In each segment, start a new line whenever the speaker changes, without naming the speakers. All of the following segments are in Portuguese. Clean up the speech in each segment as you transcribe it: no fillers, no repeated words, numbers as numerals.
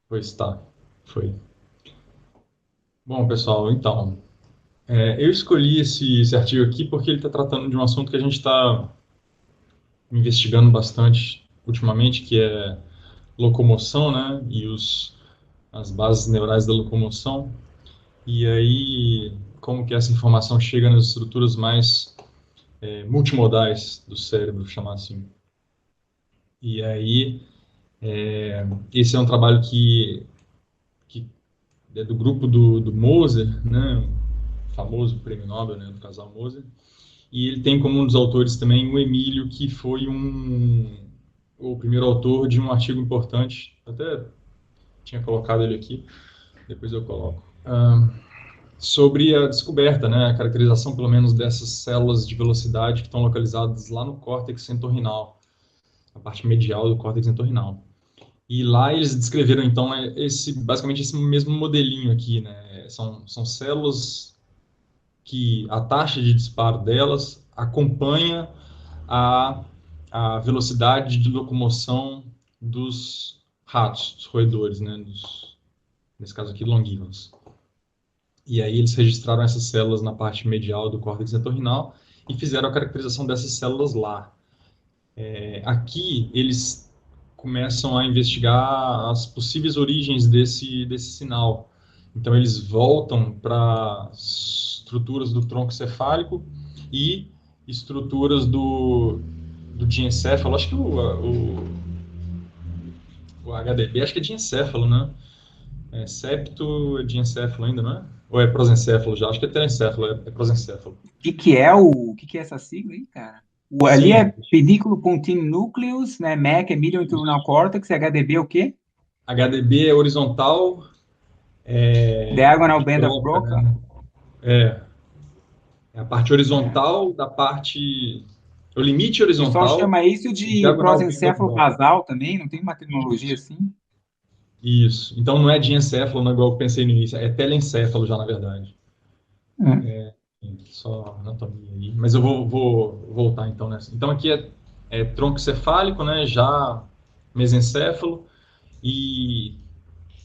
Pois tá, foi. Bom, pessoal, então, eu escolhi esse artigo aqui porque ele está tratando de um assunto que a gente está investigando bastante ultimamente, que é locomoção, né, e as bases neurais da locomoção, e aí como que essa informação chega nas estruturas mais multimodais do cérebro, chamar assim. E aí, esse é um trabalho que é do grupo do Moser, né, o famoso prêmio Nobel, né, do casal Moser. E ele tem como um dos autores também o Emílio, que foi o primeiro autor de um artigo importante. Até tinha colocado ele aqui, depois eu coloco. Sobre a descoberta, né, a caracterização, pelo menos, dessas células de velocidade que estão localizadas lá no córtex entorrinal, a parte medial do córtex entorrinal. E lá eles descreveram, então, basicamente esse mesmo modelinho aqui, né? São células que a taxa de disparo delas acompanha a, a velocidade de locomoção dos ratos, dos roedores, né? Nesse caso aqui, longínquos. E aí eles registraram essas células na parte medial do córtex entorrinal e fizeram a caracterização dessas células lá. Aqui eles começam a investigar as possíveis origens desse sinal. Então eles voltam para estruturas do tronco cefálico e estruturas do diencéfalo. Acho que o HDB, acho que é diencéfalo, né? Septo é diencéfalo ainda, não é? Ou é prosencéfalo já? Acho que é telencéfalo, é prosencéfalo.
O que que é essa sigla aí, cara? Ali
Sim,
é pedículo pontine nucleus, né? MEC é medial internal cortex, HDB é o quê?
HDB é horizontal
Diagonal
de
band of
Broca,
Broca.
né? É, é a parte horizontal da parte. O limite
O pessoal
horizontal
chama isso
de
de
diagonal band of
prosencéfalo
Broca.
basal também, não tem uma terminologia
Isso.
assim?
Isso. Então não é diencéfalo, não é igual eu pensei no início, é telencéfalo já, na verdade.
É.
Só anatomia aí. Mas eu vou voltar então nessa. Então aqui é tronco cefálico, né? Já mesencéfalo, e,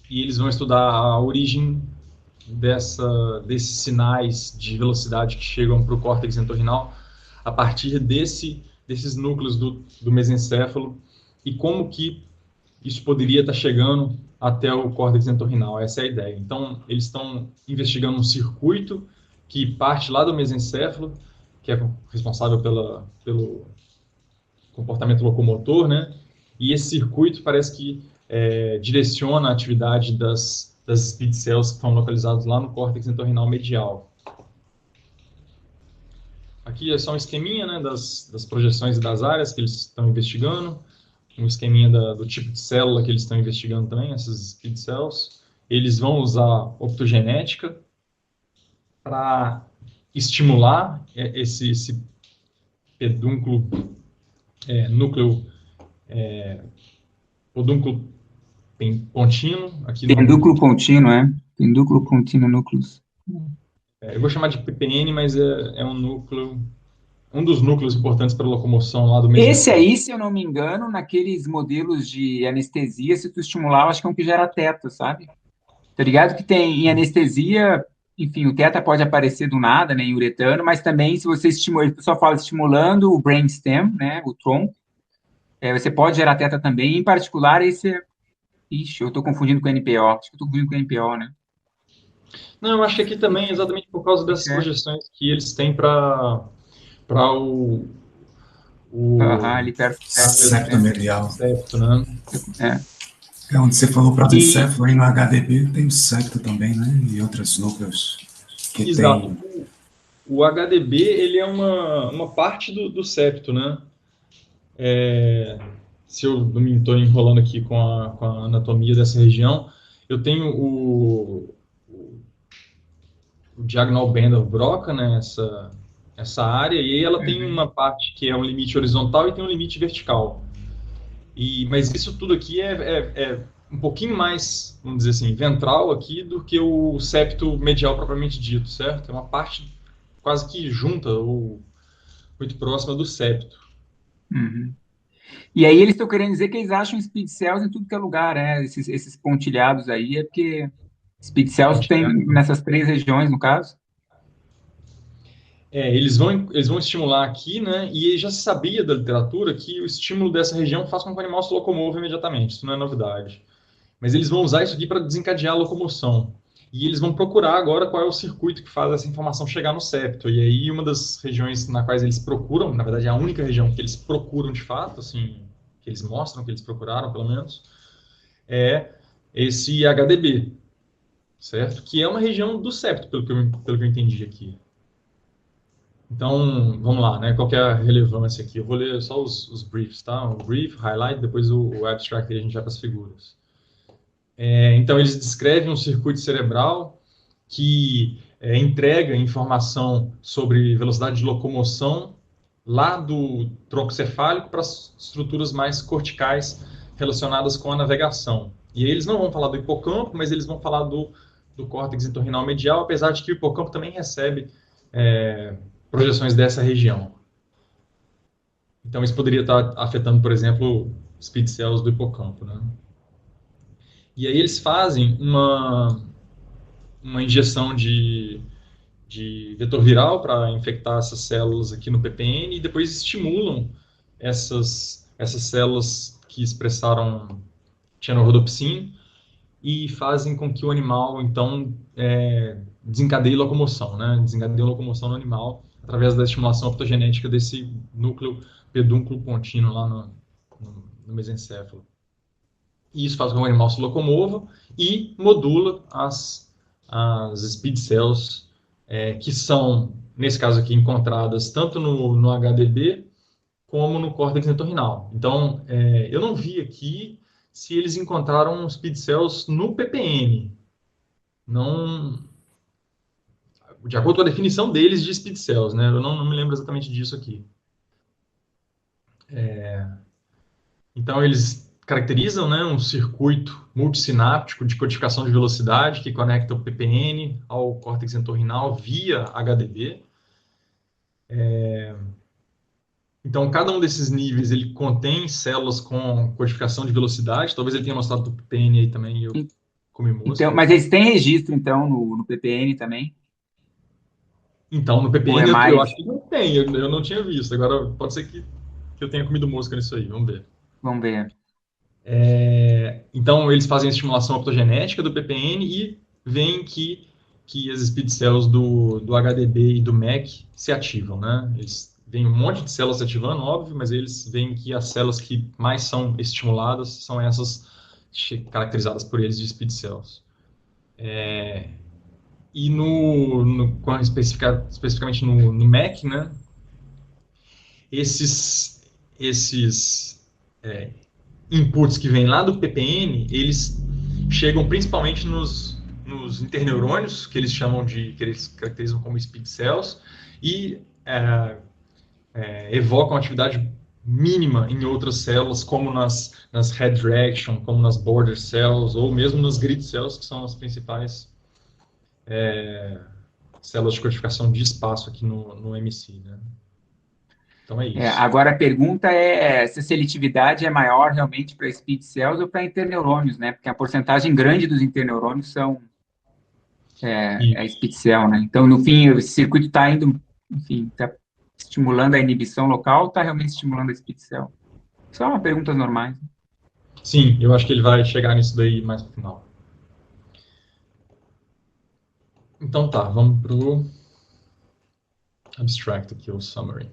e eles vão estudar a origem desses sinais de velocidade que chegam para o córtex entorrinal a partir desses núcleos do mesencéfalo e como que isso poderia estar chegando até o córtex entorrinal. Essa é a ideia. Então, eles estão investigando um circuito que parte lá do mesencéfalo, que é responsável pelo comportamento locomotor, né? E esse circuito parece que direciona a atividade das speed cells que estão localizadas lá no córtex entorrinal medial. Aqui é só um esqueminha, né, das projeções e das áreas que eles estão investigando, um esqueminha do tipo de célula que eles estão investigando também, essas speed cells. Eles vão usar optogenética para estimular esse pedúnculo, núcleo, pedúnculo contínuo, aqui
Pendúculo contínuo, é? Pendúculo contínuo núcleus.
eu vou chamar de PPN, mas é um núcleo, um dos núcleos importantes para a locomoção lá do
Esse
mesencéfalo.
aí, se eu não me engano, naqueles modelos de anestesia, se tu estimular, eu acho que é um que gera teto, sabe? Tá ligado que tem em anestesia, enfim, o teta pode aparecer do nada, né, em uretano, mas também se você estimula, o pessoal fala estimulando o brainstem, né, o tronco, você pode gerar teta também, em particular esse, ixi, eu tô confundindo com NPO, acho que eu tô confundindo com NPO, né?
Não, eu acho que aqui também,
Enfim,
exatamente por causa dessas
é,
projeções que eles têm para o
aham, ali perto do septo ali,
Septo
né?
medial.
septo, né?
É.
É onde você falou
E,
prosencéfalo, aí no HDB tem o septo também, né? E outros núcleos que
Exato.
tem.
O HDB, ele é uma parte do septo, né? Se eu não me estou enrolando aqui com a anatomia dessa região, eu tenho o diagonal band of Broca, né? Essa área, e aí ela tem uma parte que é um limite horizontal e tem um limite vertical. Mas isso tudo aqui é um pouquinho mais, vamos dizer assim, ventral aqui do que o septo medial propriamente dito, certo? É uma parte quase que junta ou muito próxima do septo.
uhum. E aí eles estão querendo dizer que eles acham speed cells em tudo que é lugar, né? Esses pontilhados aí, é porque speed cells tem nessas 3 regiões, no caso.
Eles vão estimular aqui, né? E já se sabia da literatura que o estímulo dessa região faz com que o animal se locomova imediatamente, isso não é novidade. Mas eles vão usar isso aqui para desencadear a locomoção. E eles vão procurar agora qual é o circuito que faz essa informação chegar no septo. E aí, uma das regiões na quais eles procuram, na verdade, é a única região que eles procuram de fato, assim, que eles mostram que eles procuraram, pelo menos, é esse HDB, certo? Que é uma região do septo, pelo que eu entendi aqui. Então, vamos lá, né? Qual que é a relevância aqui? Eu vou ler só os briefs, tá? O brief, highlight, depois o abstract e a gente vai para as figuras. Então, eles descrevem um circuito cerebral que entrega informação sobre velocidade de locomoção lá do tronco cefálico para as estruturas mais corticais relacionadas com a navegação. E aí eles não vão falar do hipocampo, mas eles vão falar do córtex entorrinal medial, apesar de que o hipocampo também recebe projeções dessa região. Então, isso poderia estar afetando, por exemplo, speed cells do hipocampo, né? E aí eles fazem uma injeção de vetor viral para infectar essas células aqui no PPN e depois estimulam essas células que expressaram tchanorhodopsin e fazem com que o animal, então, desencadeie locomoção, né? Desencadeie locomoção no animal através da estimulação optogenética desse núcleo pedúnculo contínuo lá no mesencéfalo. E isso faz com que o animal se locomova e modula as speed cells, que são, nesse caso aqui, encontradas tanto no HDB como no córtex entorrinal. Então, eu não vi aqui se eles encontraram speed cells no PPN. Não, de acordo com a definição deles de speed cells, né? Eu não me lembro exatamente disso aqui. Então, eles caracterizam, né, um circuito multisináptico de codificação de velocidade que conecta o PPN ao córtex entorrinal via HDB. Então, cada um desses níveis ele contém células com codificação de velocidade. Talvez ele tenha mostrado do PPN aí também, e eu comi mosca.
Então, mas eles têm registro, então, no PPN também?
Então, no PPN
Ou é mais...
eu acho que não tem, eu não tinha visto. Agora, pode ser que eu tenha comido mosca nisso aí, vamos ver.
Vamos ver.
Então, eles fazem a estimulação optogenética do PPN e veem que as speed cells do HDB e do MEC se ativam, né? Eles veem um monte de células se ativando, óbvio, mas eles veem que as células que mais são estimuladas são essas caracterizadas por eles de speed cells. E especificamente no MEC, né? Esses inputs que vêm lá do PPN, eles chegam principalmente nos interneurônios, que eles caracterizam como speed cells, e evocam atividade mínima em outras células, como nas head direction, como nas border cells, ou mesmo nas grid cells, que são as principais células de codificação de espaço aqui no MC, né? Então é isso.
Agora a pergunta é se a seletividade é maior realmente para speed cells ou para interneurônios, né? Porque a porcentagem grande dos interneurônios são speed cell, né? Então, no fim, esse circuito está indo, enfim, está estimulando a inibição local ou está realmente estimulando a speed cell? São perguntas normais.
Sim, eu acho que ele vai chegar nisso daí mais no final. Então tá, vamos pro abstract aqui, o summary.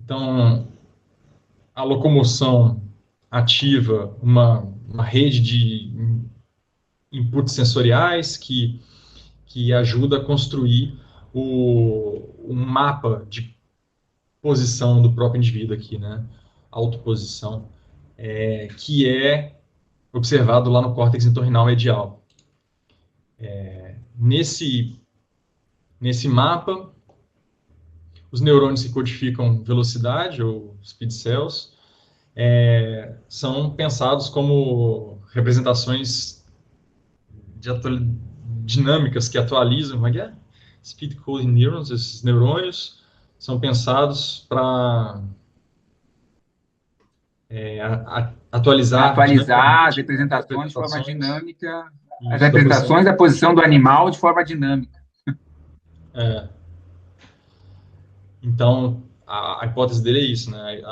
Então, a locomoção ativa uma rede de inputs sensoriais que ajuda a construir um mapa de posição do próprio indivíduo aqui, né? Autoposição, que é observado lá no córtex entorrinal medial. Nesse mapa, os neurônios que codificam velocidade, ou speed cells, são pensados como representações dinâmicas que atualizam, como é que é? Speed coding neurons, esses neurônios são pensados para atualizar
Atualizar as
dinamicamente
representações de forma
representações,
dinâmica, as
isso, da posição
representações da posição do animal de forma dinâmica.
é, então, a hipótese dele é isso, né?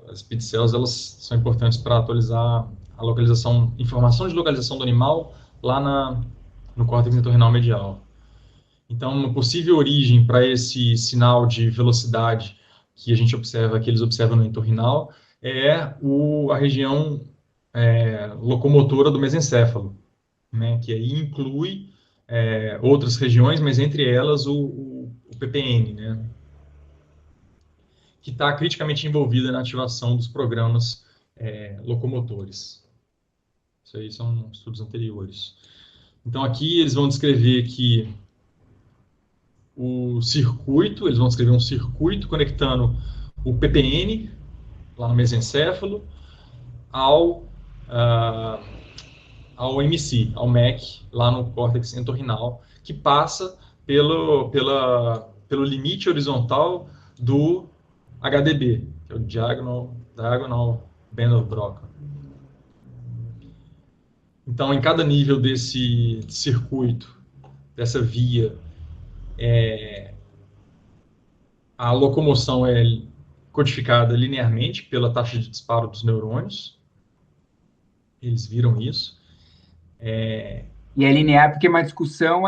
As speed cells, elas são importantes para atualizar a localização, informação de localização do animal lá no córtex entorrinal medial. Então, uma possível origem para esse sinal de velocidade que a gente observa, que eles observam no entorrinal, é a região locomotora do mesencéfalo, né? Que aí inclui outras regiões, mas entre elas o PPN, né? Que está criticamente envolvida na ativação dos programas locomotores. Isso aí são estudos anteriores. Então, aqui eles vão descrever que o circuito, eles vão descrever um circuito conectando o PPN, lá no mesencéfalo, ao, uh, ao MC, ao MEC, lá no córtex entorrinal, que passa pelo limite horizontal do HDB, que é o Diagonal Band of Broca. Então, em cada nível desse circuito, dessa via, a locomoção é codificada linearmente pela taxa de disparo dos neurônios. Eles viram isso.
E é linear, porque uma discussão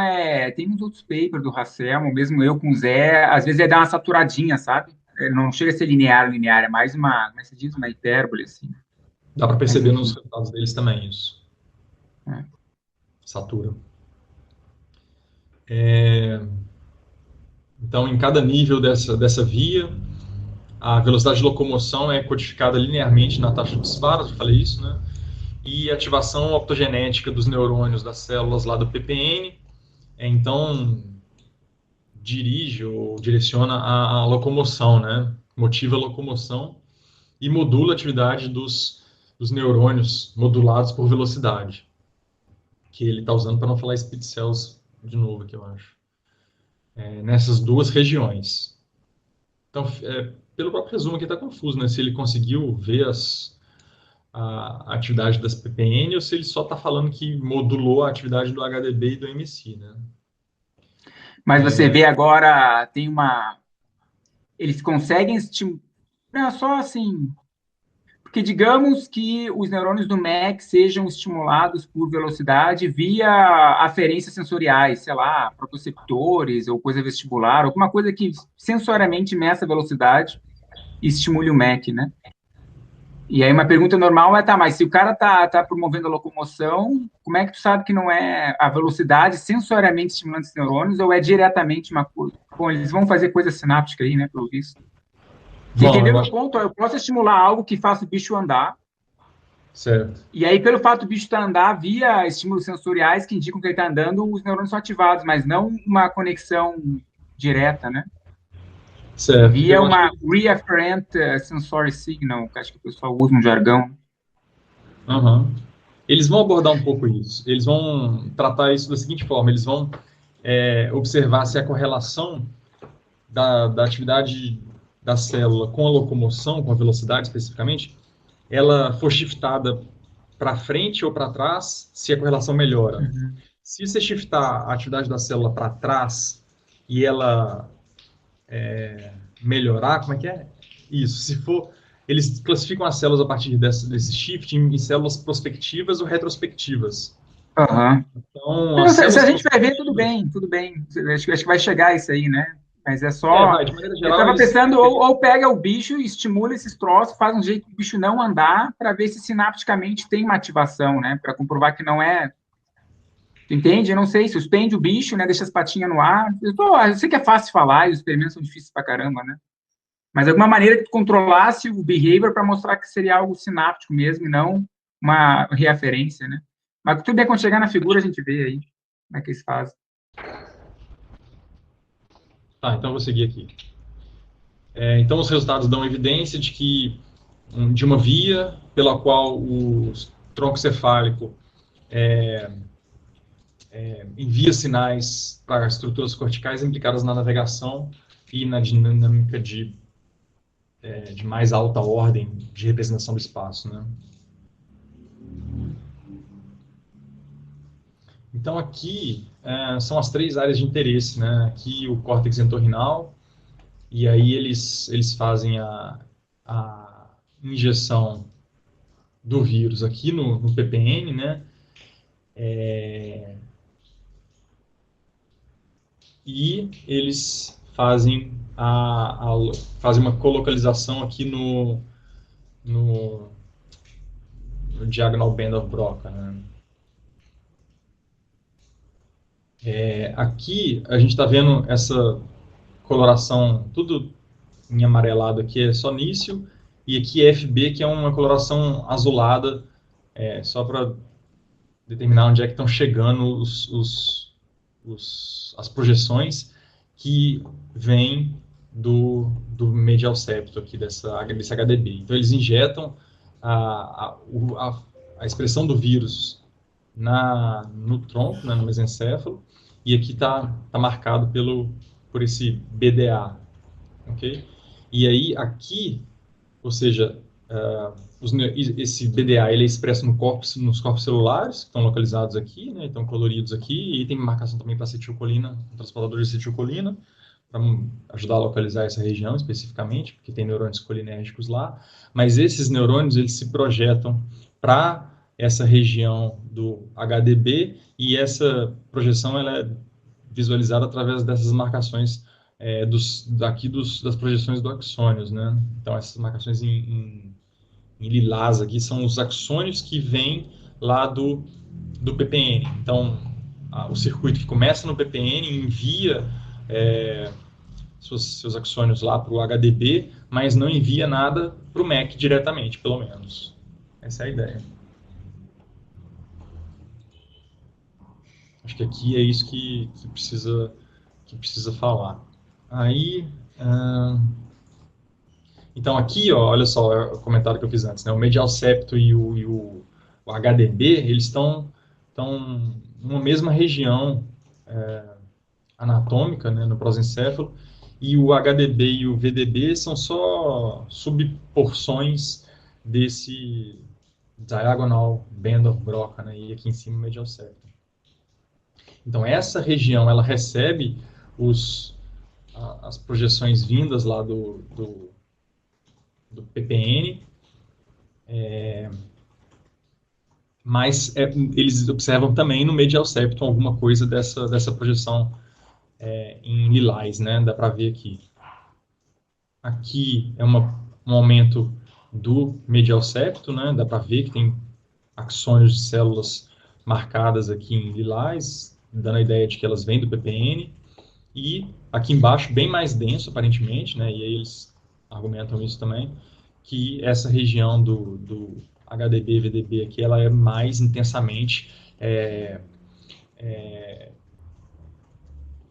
tem uns outros papers do Rasselmo, mesmo eu com o Zé, às vezes dar uma saturadinha, sabe? Não chega a ser linear, é mais como é que se diz? Uma hipérbole, assim.
Dá para
Mas,
perceber nos
enfim.
resultados deles também isso. Satura. Então, em cada nível dessa via, a velocidade de locomoção é codificada linearmente na taxa de disparo, eu falei isso, né? E a ativação optogenética dos neurônios das células lá do PPN, então dirige ou direciona a locomoção, né? Motiva a locomoção e modula a atividade dos neurônios modulados por velocidade, que ele está usando para não falar speed cells de novo, que eu acho. Nessas duas regiões. Então, pelo próprio resumo aqui está confuso, né? Se ele conseguiu ver a atividade das PPN ou se ele só está falando que modulou a atividade do HDB e do MC, né?
Mas você vê agora, eles conseguem estimular, não, só assim, porque digamos que os neurônios do MEC sejam estimulados por velocidade via aferências sensoriais, sei lá, proprioceptores ou coisa vestibular, alguma coisa que sensoriamente meça a velocidade e estimule o MEC, né? E aí uma pergunta normal tá, mas se o cara tá promovendo a locomoção, como é que tu sabe que não é a velocidade sensoriamente estimulando esses neurônios ou é diretamente uma coisa? Bom, eles vão fazer coisa sináptica aí, né, pelo visto. Você entendeu o ponto? Eu posso estimular algo que faça o bicho andar.
Certo.
E aí, pelo fato do bicho andar via estímulos sensoriais que indicam que ele está andando, os neurônios são ativados, mas não uma conexão direta, né?
Certo.
Via uma reafferent sensory signal, que acho que o pessoal usa no jargão.
Uhum. Eles vão abordar um pouco isso. Eles vão tratar isso da seguinte forma: eles vão observar se a correlação da atividade da célula com a locomoção, com a velocidade especificamente, ela for shiftada para frente ou para trás, se a correlação melhora.
Uhum.
Se você shiftar a atividade da célula para trás e ela melhorar, como é que é? Isso, se for... Eles classificam as células a partir desse shift em células prospectivas ou retrospectivas.
Uhum.
Então,
Se a gente vai ver, tudo bem. Acho que vai chegar isso aí, né? Mas é só...
de maneira
eu
geral,
estava pensando, ou pega o bicho, estimula esses troços, faz um jeito do bicho não andar, para ver se sinapticamente tem uma ativação, né? Para comprovar que não é... Tu entende? Eu não sei, suspende o bicho, né? Deixa as patinhas no ar. Eu sei que é fácil falar, e os experimentos são difíceis pra caramba, né? Mas alguma maneira que tu controlasse o behavior para mostrar que seria algo sináptico mesmo, e não uma reaferência, né? Mas tudo bem, quando chegar na figura, a gente vê aí como é que eles fazem.
Tá, então eu vou seguir aqui. Então, os resultados dão evidência de que de uma via pela qual o tronco cefálico envia sinais para estruturas corticais implicadas na navegação e na dinâmica de de mais alta ordem de representação do espaço, né? Então, aqui são as 3 áreas de interesse, né? Aqui o córtex entorrinal, e aí eles fazem a injeção do vírus aqui no PPN, né? E eles fazem fazem uma colocalização aqui no diagonal band of Broca, né? Aqui a gente está vendo essa coloração, tudo em amarelado aqui é só nício, e aqui é FB, que é uma coloração azulada, só para determinar onde é que estão chegando as projeções que vêm do medial septo aqui desse HDB. Então eles injetam a expressão do vírus no tronco, né, no mesencéfalo, e aqui está marcado por esse BDA, ok? E aí aqui, ou seja, esse BDA ele é expresso nos corpos celulares, que estão localizados aqui, né, estão coloridos aqui, e tem marcação também para acetilcolina, um transportador de acetilcolina, para ajudar a localizar essa região especificamente, porque tem neurônios colinérgicos lá, mas esses neurônios eles se projetam para essa região do HDB, e essa projeção ela é visualizada através dessas marcações das projeções do axônios, né? Então, essas marcações em lilás aqui são os axônios que vêm lá do PPN. Então, o circuito que começa no PPN envia seus axônios lá para o HDB, mas não envia nada para o MEC diretamente, pelo menos. Essa é a ideia. Acho que aqui é isso que precisa falar. Aí, então aqui, ó, olha só o comentário que eu fiz antes, né? O medial septo e o HDB, eles estão numa mesma região anatômica, né, no prosencéfalo, e o HDB e o VDB são só subporções desse diagonal band of Broca, né, e aqui em cima o medial septo. Então essa região ela recebe as projeções vindas lá do PPN, mas eles observam também no medial septum alguma coisa dessa projeção em lilás, né? Dá para ver aqui. Aqui é um aumento do medial septum, né? Dá para ver que tem axônios de células marcadas aqui em lilás, dando a ideia de que elas vêm do PPN. E aqui embaixo, bem mais denso, aparentemente, né? E aí eles argumentam isso também, que essa região do HDB, VDB aqui, ela é mais intensamente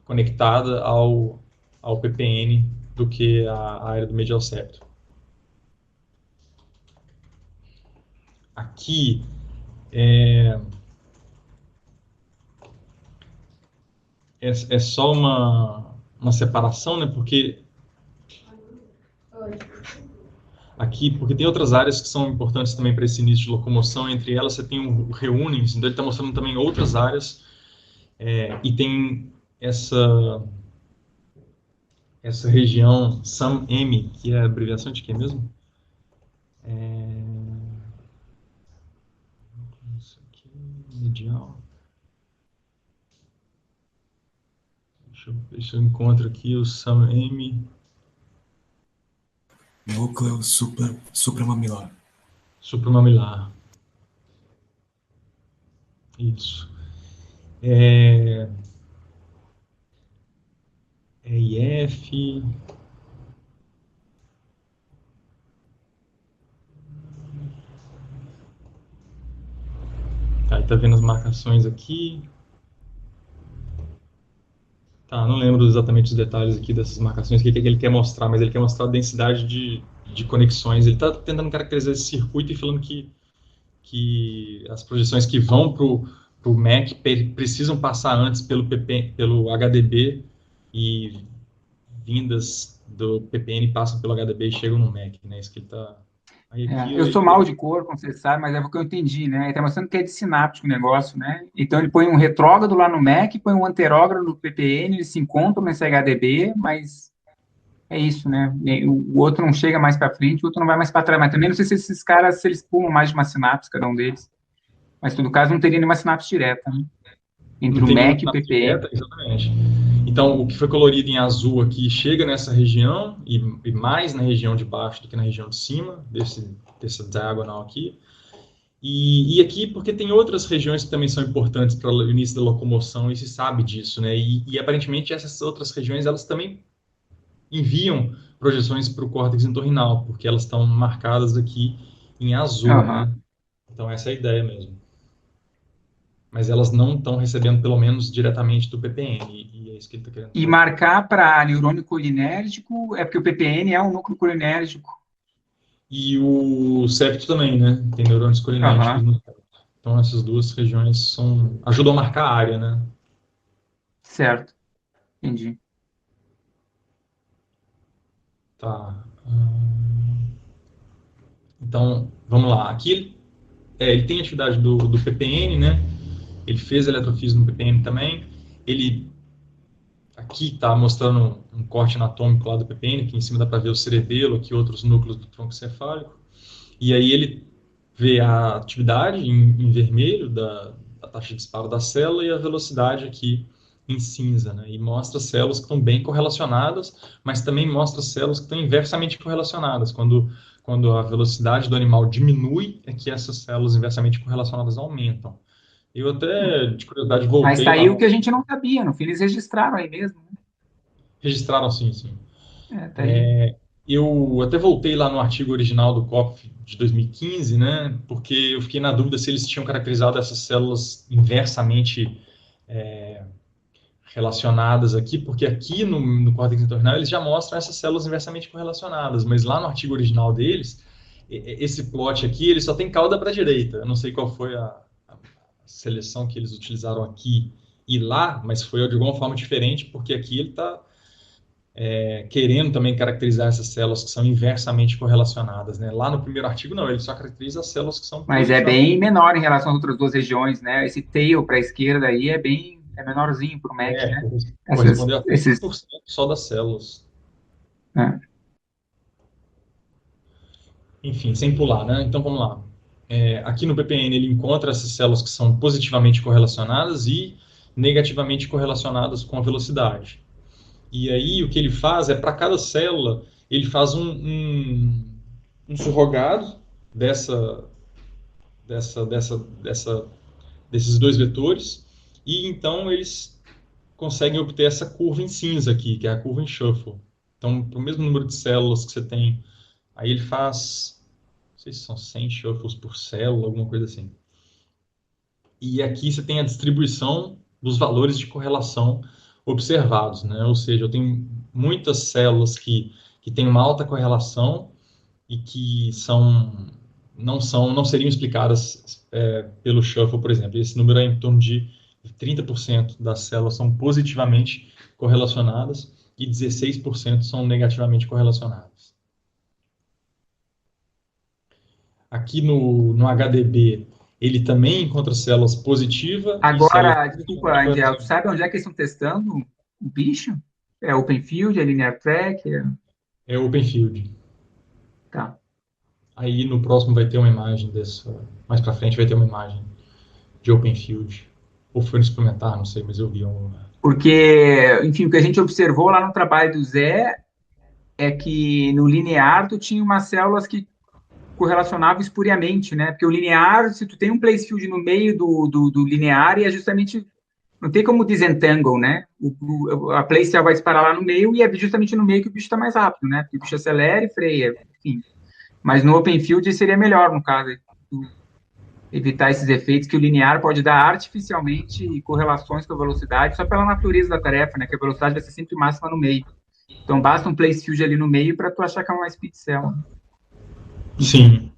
conectada ao PPN do que a área do medial septo. Aqui é só uma separação, né? Porque aqui, porque tem outras áreas que são importantes também para esse início de locomoção, entre elas você tem o reunings, então ele está mostrando também outras áreas, e tem essa região SAM-M, que é a abreviação de quê mesmo? Isso aqui, medial. Deixa eu ver se eu encontro aqui o SAM-M.
Núcleo supramamilar.
Supramamilar. Isso. É IF. Tá, tá vendo as marcações aqui. Tá, não lembro exatamente os detalhes aqui dessas marcações, o que ele quer mostrar, mas ele quer mostrar a densidade de conexões. Ele está tentando caracterizar esse circuito e falando que as projeções que vão para o MEC precisam passar antes pelo HDB e vindas do PPN passam pelo HDB e chegam no Mac, né? Isso que ele tá... Aí aqui
Eu sou mal de cor, como você sabe, mas é o que eu entendi, né? Ele está mostrando que é de sináptico o negócio, né? Então ele põe um retrógrado lá no Mac, põe um anterógrado no PPN, eles se encontram nesse HDB, mas é isso, né? O outro não chega mais para frente, o outro não vai mais para trás. Mas também não sei se esses caras, se eles pulam mais de uma sinapse, cada um deles. Mas, em todo caso, não teria nenhuma sinapse direta, né? Entre
não
o
tem nenhuma
Mac e o
sinapse
PPN.
direta, exatamente. Então, o que foi colorido em azul aqui chega nessa região e mais na região de baixo do que na região de cima, dessa diagonal aqui. E aqui, porque tem outras regiões que também são importantes para o início da locomoção, e se sabe disso, né? E aparentemente essas outras regiões, elas também enviam projeções para o córtex entorrinal, porque elas estão marcadas aqui em azul,
Aham.
né? Então essa é a ideia mesmo. Mas elas não estão recebendo, pelo menos, diretamente do PPN, e é isso que ele está querendo
E
fazer.
marcar para neurônio colinérgico é porque o PPN é um núcleo colinérgico.
E o septo também, né? Tem neurônios colinérgicos
Aham,
no septo. Então essas duas regiões ajudam a marcar a área, né?
certo. Entendi.
Tá. Então, vamos lá. Aqui ele tem atividade do PPN, né? Ele fez eletrofísica no PPN também. Ele aqui está mostrando um corte anatômico lá do PPN, que em cima dá para ver o cerebelo, aqui outros núcleos do tronco cefálico. E aí ele vê a atividade em vermelho da taxa de disparo da célula e a velocidade aqui em cinza, né? E mostra células que estão bem correlacionadas, mas também mostra células que estão inversamente correlacionadas. Quando a velocidade do animal diminui, é que essas células inversamente correlacionadas aumentam. Eu até, de curiosidade,
Mas
voltei
tá
lá.
aí o que a gente não sabia. No fim, eles registraram aí mesmo, né?
Registraram sim, sim.
Tá aí.
Eu até voltei lá no artigo original do COP de 2015, né? Porque eu fiquei na dúvida se eles tinham caracterizado essas células inversamente relacionadas aqui, porque aqui no córtex entorhinal eles já mostram essas células inversamente correlacionadas, mas lá no artigo original deles, esse plot aqui, ele só tem cauda para a direita. Eu não sei qual foi a seleção que eles utilizaram aqui e lá, mas foi de alguma forma diferente, porque aqui ele está querendo também caracterizar essas células que são inversamente correlacionadas, né? Lá no primeiro artigo, não, ele só caracteriza as células que são
Mas é
positivamente.
bem menor em relação às outras duas regiões, né? Esse tail para a esquerda aí é menorzinho para o Mac, né?
Correspondeu a
Esses,
30% só das células.
né?
Enfim, sem pular, né? Então vamos lá. Aqui no PPN ele encontra essas células que são positivamente correlacionadas e negativamente correlacionadas com a velocidade. E aí o que ele faz é, para cada célula, ele faz um surrogado dessa, desses dois vetores, e então eles conseguem obter essa curva em cinza aqui, que é a curva em shuffle. Então, para o mesmo número de células que você tem, aí ele faz, não sei se são 100 shuffles por célula, alguma coisa assim. E aqui você tem a distribuição dos valores de correlação observados, né? Ou seja, eu tenho muitas células que têm uma alta correlação e que não seriam explicadas pelo shuffle, por exemplo. Esse número é em torno de 30% das células são positivamente correlacionadas e 16% são negativamente correlacionadas. Aqui no HDB, ele também encontra células positivas e células
Agora, desculpa,
negativas.
Angel, tu sabe onde é que eles estão testando o bicho? É Open Field, é Linear Track?
É open field.
Tá.
Aí no próximo vai ter uma imagem dessa. Mais para frente vai ter uma imagem de open field. Ou foi no experimentar, não sei, mas eu vi um lugar.
Porque, enfim, o que a gente observou lá no trabalho do Zé é que no linear tu tinha umas células que correlacionavam espuriamente, né? Porque o linear, se tu tem um place field no meio do linear, e é justamente não tem como desentangle, né? A place cell vai disparar lá no meio e é justamente no meio que o bicho está mais rápido, né? Porque o bicho acelera e freia, enfim. Mas no open field seria melhor, no caso, evitar esses efeitos que o linear pode dar artificialmente correlações com a velocidade, só pela natureza da tarefa, né? Que a velocidade vai ser sempre máxima no meio. Então basta um place field ali no meio para tu achar que é uma speed cell. Enfim.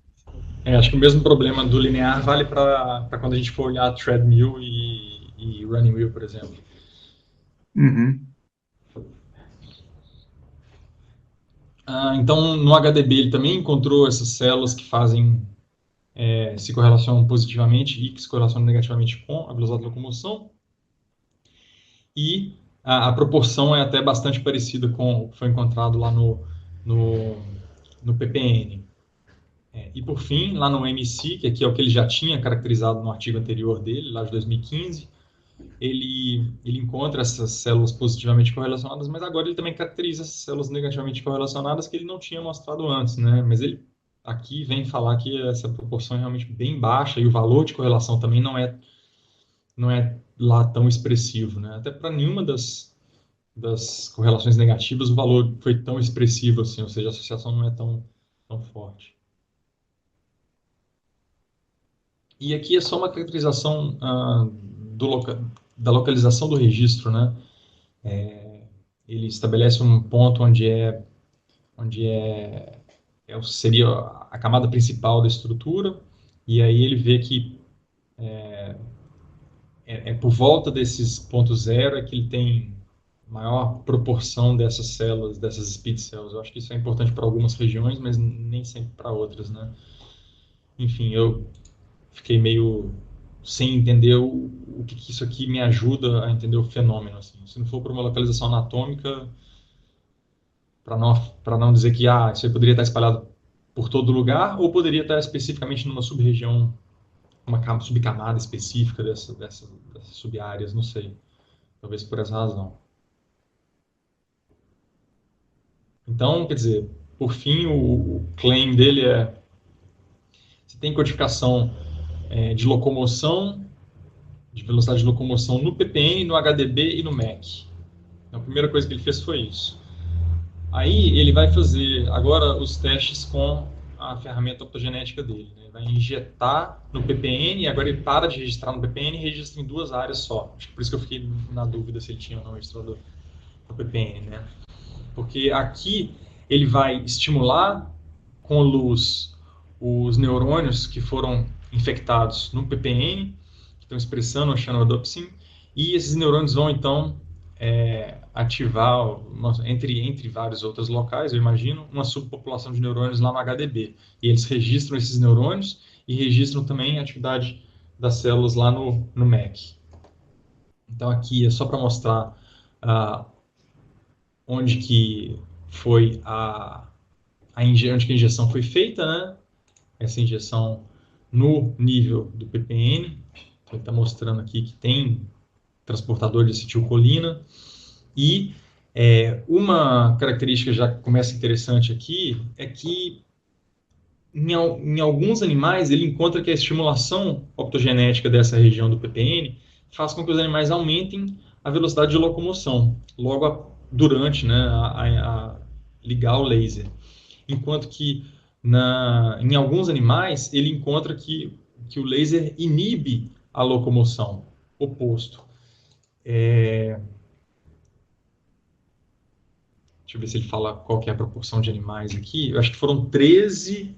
Sim. Acho que o mesmo problema do linear vale para quando a gente for olhar treadmill e running wheel, por exemplo.
Uhum.
Então, no HDB, ele também encontrou essas células que fazem, se correlacionam positivamente e que se correlacionam negativamente com a velocidade de locomoção. E a proporção é até bastante parecida com o que foi encontrado lá no PPN. E, por fim, lá no MC, que aqui é o que ele já tinha caracterizado no artigo anterior dele, lá de 2015, ele encontra essas células positivamente correlacionadas, mas agora ele também caracteriza essas células negativamente correlacionadas que ele não tinha mostrado antes, né? Mas ele aqui vem falar que essa proporção é realmente bem baixa e o valor de correlação também não é lá tão expressivo, né? Até para nenhuma das correlações negativas o valor foi tão expressivo assim, ou seja, a associação não é tão forte. E aqui é só uma caracterização da localização do registro, né? Ele estabelece um ponto onde seria a camada principal da estrutura, e aí ele vê que por volta desses pontos zero é que ele tem maior proporção dessas células, dessas speed cells. Eu acho que isso é importante para algumas regiões, mas nem sempre para outras, né? Enfim, eu fiquei meio sem entender o que isso aqui me ajuda a entender o fenômeno. Assim. Se não for por uma localização anatômica, para não dizer que isso aí poderia estar espalhado por todo lugar, ou poderia estar especificamente numa sub-região, uma subcamada específica dessas sub-áreas, não sei. Talvez por essa razão. Então, quer dizer, por fim, o claim dele é: você tem codificação de locomoção, de velocidade de locomoção no PPN, no HDB e no MEC. Então, a primeira coisa que ele fez foi isso. Aí ele vai fazer agora os testes com a ferramenta optogenética dele. Né? Ele vai injetar no PPN e agora ele para de registrar no PPN e registra em duas áreas só. Acho que por isso que eu fiquei na dúvida se ele tinha ou não registrado no PPN. Né? Porque aqui ele vai estimular com luz os neurônios que foram infectados no PPN, que estão expressando o channelodopsin, e esses neurônios vão então ativar, entre vários outros locais, eu imagino, uma subpopulação de neurônios lá no HDB. E eles registram esses neurônios e registram também a atividade das células lá no MEC. Então aqui é só para mostrar onde que foi onde que a injeção foi feita, né? Essa injeção no nível do PPN. Então, ele está mostrando aqui que tem transportador de acetilcolina. E uma característica já que começa interessante aqui é que em alguns animais ele encontra que a estimulação optogenética dessa região do PPN faz com que os animais aumentem a velocidade de locomoção, logo durante, né, a ligar o laser. Enquanto que em alguns animais ele encontra que o laser inibe a locomoção, oposto. Deixa eu ver se ele fala qual que é a proporção de animais aqui. Eu acho que foram 13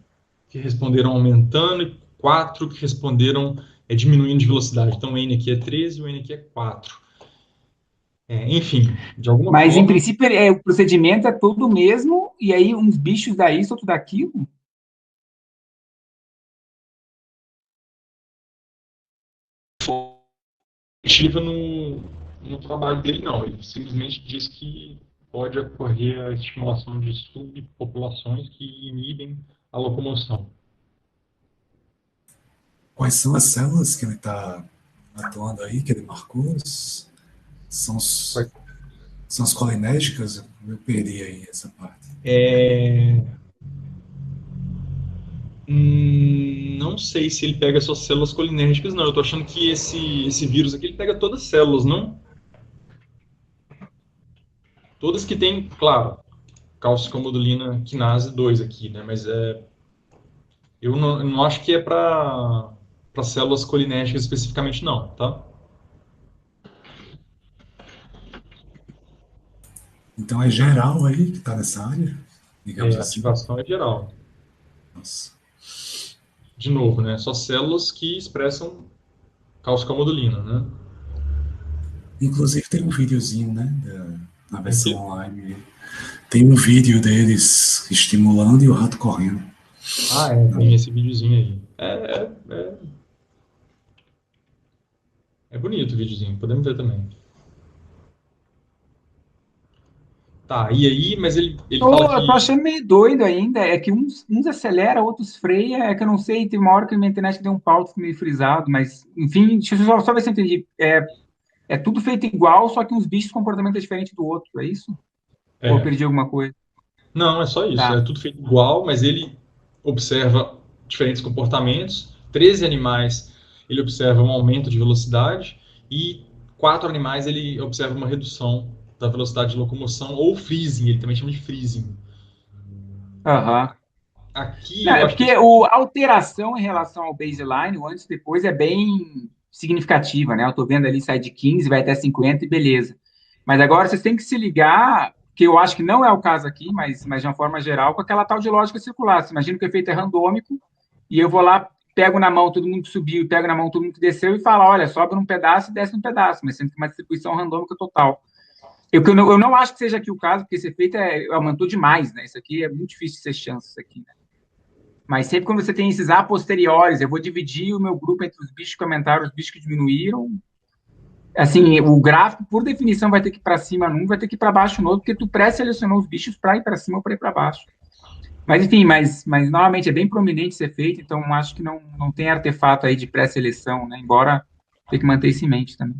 que responderam aumentando e 4 que responderam diminuindo de velocidade. Então, o N aqui é 13 e o N aqui é 4. Enfim, de alguma forma...
Mas, em princípio, o procedimento é todo o mesmo, e aí uns bichos dá isso, outro daquilo?
No trabalho dele, não. Ele simplesmente diz que pode ocorrer a estimulação de subpopulações que inibem a locomoção.
Quais são as células que ele está atuando aí, que ele marcou? São as colinérgicas? Eu perdi aí essa parte.
Não sei se ele pega só células colinérgicas, não. Eu tô achando que esse vírus aqui ele pega todas as células, não? Todas que tem, claro, calcicomodulina quinase 2 aqui, né? Mas eu não acho que é para células colinérgicas especificamente, não, tá?
Então é geral aí que está nessa área, digamos assim.
Ativação é geral.
Nossa.
De novo, né? Só células que expressam calcicomodulina, né?
Inclusive tem um videozinho, né, na versão
Aqui?
online. Tem um vídeo deles estimulando e o rato correndo.
Tem esse videozinho aí. É bonito o videozinho, podemos ver também. Tá, e aí, mas ele fala
Eu tô
que...
achando meio doido ainda. É que uns acelera, outros freia. É que eu não sei, tem uma hora que a minha internet deu um pau, fico meio frisado, mas, enfim, deixa eu só ver se eu entendi. É tudo feito igual, só que uns bichos o comportamento é diferente do outro, é isso? Ou eu
É,
perdi alguma coisa?
não, é só isso. É
Tá.
tudo feito igual, mas ele observa diferentes comportamentos. 13 animais, ele observa um aumento de velocidade e 4 animais, ele observa uma redução da velocidade de locomoção ou freezing, ele também chama de freezing.
Aham.
Aqui
Não,
eu
é
acho que...
porque a alteração em relação ao baseline, o antes e depois, é bem significativa, né? Eu tô vendo ali, sai de 15, vai até 50 e beleza. Mas agora vocês têm que se ligar, que eu acho que não é o caso aqui, mas de uma forma geral, com aquela tal de lógica circular. Você imagina que o efeito é randômico e eu vou lá, pego na mão todo mundo que subiu, pego na mão todo mundo que desceu e falo, olha, sobe um pedaço e desce um pedaço, mas sendo que uma distribuição randômica total. Eu não acho que seja aqui o caso, porque esse efeito aumentou demais, né? Isso aqui é muito difícil de ser chance, isso aqui, né? Mas sempre quando você tem esses a posteriores, eu vou dividir o meu grupo entre os bichos que aumentaram, os bichos que diminuíram. Assim, o gráfico, por definição, vai ter que ir para cima num, vai ter que ir para baixo no outro, porque tu pré-selecionou os bichos para ir para cima ou para ir para baixo. Mas, enfim, mas normalmente é bem prominente ser feito, então acho que não tem artefato aí de pré-seleção, né? Embora tenha que manter isso em mente também.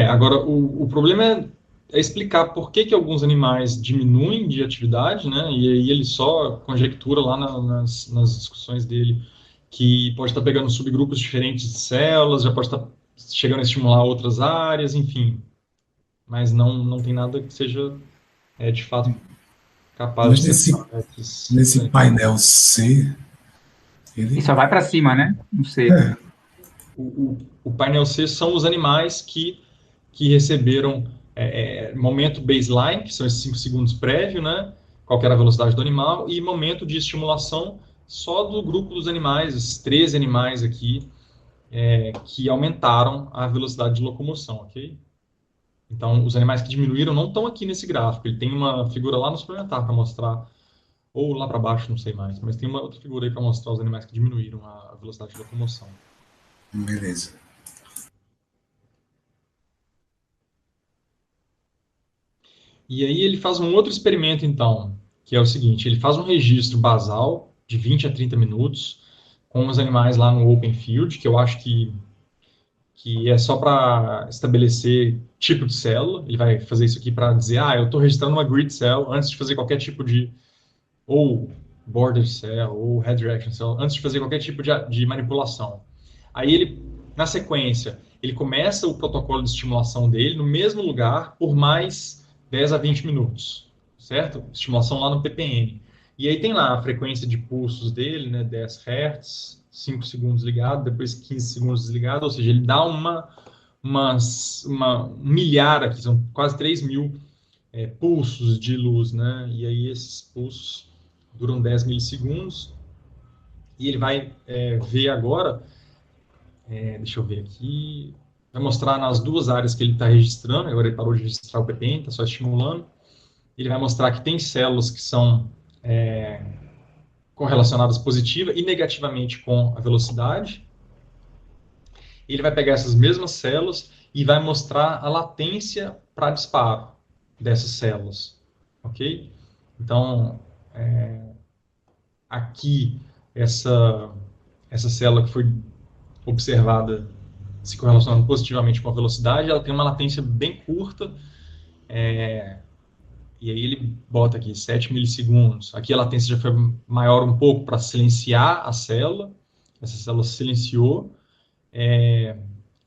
Agora, o problema é explicar por que alguns animais diminuem de atividade, né? E aí ele só conjectura lá nas discussões dele que pode estar pegando subgrupos diferentes de células, já pode estar chegando a estimular outras áreas, enfim. Mas não tem nada que seja, de fato, capaz
Mas
de
nesse,
separar esses
nesse
animais.
painel C,
E
ele.
só vai para cima, né? Não sei.
É,
O painel C são os animais que receberam momento baseline, que são esses 5 segundos prévio, né? Qual que era a velocidade do animal, e momento de estimulação só do grupo dos animais, esses 13 animais aqui, que aumentaram a velocidade de locomoção, ok? Então, os animais que diminuíram não estão aqui nesse gráfico. Ele tem uma figura lá no suplementar para mostrar, ou lá para baixo, não sei mais, mas tem uma outra figura aí para mostrar os animais que diminuíram a velocidade de locomoção.
beleza.
E aí ele faz um outro experimento, então, que é o seguinte: ele faz um registro basal de 20 a 30 minutos com os animais lá no Open Field, que eu acho que é só para estabelecer tipo de célula. Ele vai fazer isso aqui para dizer, eu estou registrando uma grid cell antes de fazer qualquer tipo de, ou border cell, ou head direction cell, antes de fazer qualquer tipo de manipulação. Aí ele, na sequência, ele começa o protocolo de estimulação dele no mesmo lugar por mais 10 a 20 minutos, certo? Estimulação lá no ppm. E aí tem lá a frequência de pulsos dele, né, 10 Hz, 5 segundos ligado, depois 15 segundos desligado, ou seja, ele dá um milhar aqui, são quase 3 mil pulsos de luz, né? E aí esses pulsos duram 10 milissegundos, e ele vai ver agora, deixa eu ver aqui, vai mostrar nas duas áreas que ele está registrando, agora ele parou de registrar o ppm, está só estimulando. Ele vai mostrar que tem células que são correlacionadas positiva e negativamente com a velocidade. Ele vai pegar essas mesmas células e vai mostrar a latência para disparo dessas células, ok? Então, aqui, essa célula que foi observada se correlacionando positivamente com a velocidade, ela tem uma latência bem curta, e aí ele bota aqui 7 milissegundos. Aqui a latência já foi maior um pouco para silenciar a célula, essa célula se silenciou,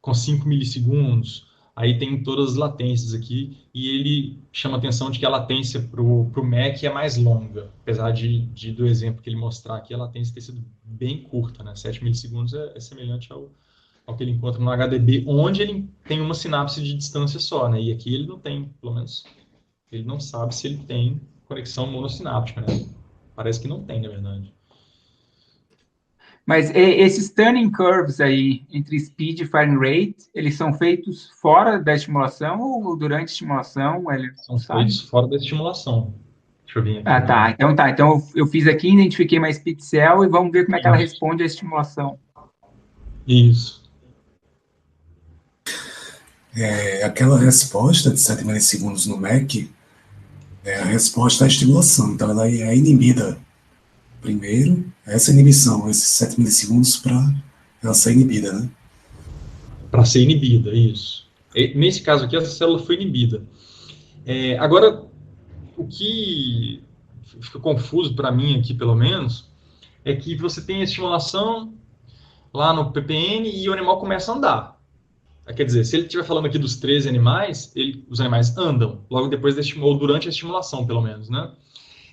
com 5 milissegundos. Aí tem todas as latências aqui, e ele chama a atenção de que a latência para o Mac é mais longa, apesar do exemplo que ele mostrar aqui, a latência ter sido bem curta, né? 7 milissegundos é semelhante ao que ele encontra no HDB, onde ele tem uma sinapse de distância só, né? E aqui ele não tem, pelo menos, ele não sabe se ele tem conexão monossináptica, né? Parece que não tem, na verdade.
Mas esses turning curves aí, entre speed e firing rate, eles são feitos fora da estimulação ou durante a estimulação? Ele
São
sabe?
feitos fora da estimulação. Deixa eu vir aqui
Ah, tá.
no.
Então tá. Então eu fiz aqui, identifiquei uma speed cell e vamos ver como é que ela
Isso.
responde à estimulação.
Isso.
Aquela resposta de 7 milissegundos no MEC é a resposta à estimulação. Então, ela é inibida primeiro, essa inibição, esses 7 milissegundos para ela ser inibida, né?
Para ser inibida, isso. Nesse caso aqui, essa célula foi inibida. Agora, o que fica confuso para mim aqui, pelo menos, é que você tem a estimulação lá no PPN e o animal começa a andar. Quer dizer, se ele estiver falando aqui dos 13 animais, os animais andam, logo depois ou durante a estimulação, pelo menos, né?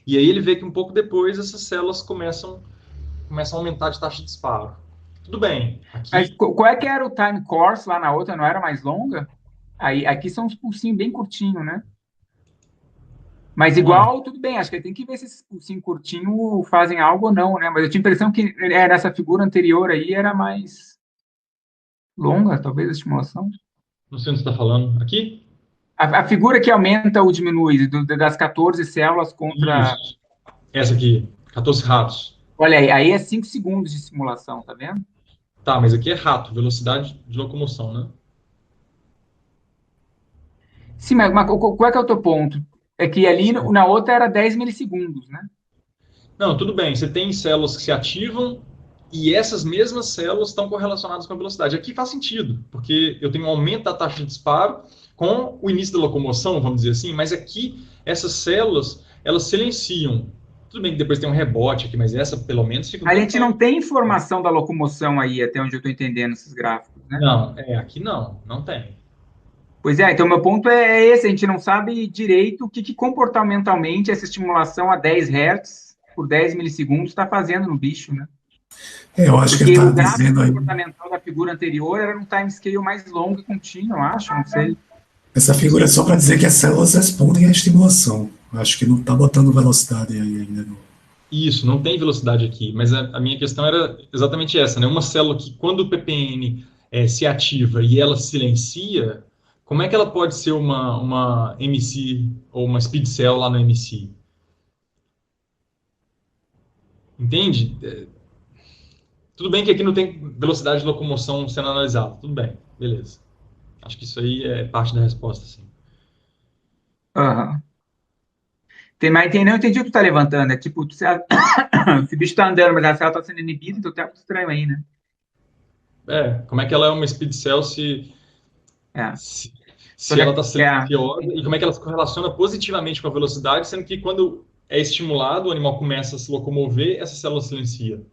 E aí ele vê que um pouco depois essas células começam a aumentar de taxa de disparo. Tudo bem,
Mas
aqui...
qual é que era o time course lá na outra? Não era mais longa? Aí, aqui são uns pulsinhos bem curtinhos, né? Mas
Não,
igual, tudo bem, acho que tem que ver se esses pulsinhos curtinhos fazem algo ou não, né? Mas eu tinha a impressão que nessa figura anterior aí era mais longa, talvez, a estimulação.
não sei onde você está falando. Aqui?
A figura que aumenta ou diminui das 14 células contra.
Isso. Essa aqui, 14 ratos.
Olha aí é 5 segundos de simulação, tá vendo?
Tá, mas aqui é rato, velocidade de locomoção, né?
Sim, mas qual é que é o teu ponto? É que ali na outra era 10 milissegundos, né?
Não, tudo bem. Você tem células que se ativam e essas mesmas células estão correlacionadas com a velocidade. Aqui faz sentido, porque eu tenho um aumento da taxa de disparo com o início da locomoção, vamos dizer assim, mas aqui essas células, elas silenciam. Tudo bem que depois tem um rebote aqui, mas essa pelo menos fica um
A gente não
tempão.
tem informação da locomoção aí, até onde eu estou entendendo esses gráficos, né?
Não, aqui não tem.
Pois é, então meu ponto é esse, a gente não sabe direito o que comportamentalmente essa estimulação a 10 Hz por 10 milissegundos está fazendo no bicho, né?
Eu acho que ele
Porque
está
o gráfico
dizendo aí,
comportamental da figura anterior era um timescale mais longo e contínuo, eu acho, não sei.
essa figura é só para dizer que as células respondem à estimulação. Eu acho que não está botando velocidade aí ainda.
Isso, não tem velocidade aqui, mas a minha questão era exatamente essa, né? Uma célula que, quando o ppn se ativa e ela silencia, como é que ela pode ser uma MC ou uma speed cell lá no MC? Entende? Tudo bem que aqui não tem velocidade de locomoção sendo analisada, tudo bem, beleza. Acho que isso aí é parte da resposta, sim.
Aham. Não entendi o que tu tá levantando. É tipo, esse bicho tá andando, mas a célula tá sendo inibida, então tá muito estranho aí, né?
Como é que ela é uma speed cell se,
É.
se,
Só
se
que
ela está
é.
silenciosa e como é que ela se correlaciona positivamente com a velocidade, sendo que quando é estimulado, o animal começa a se locomover, essa célula silencia.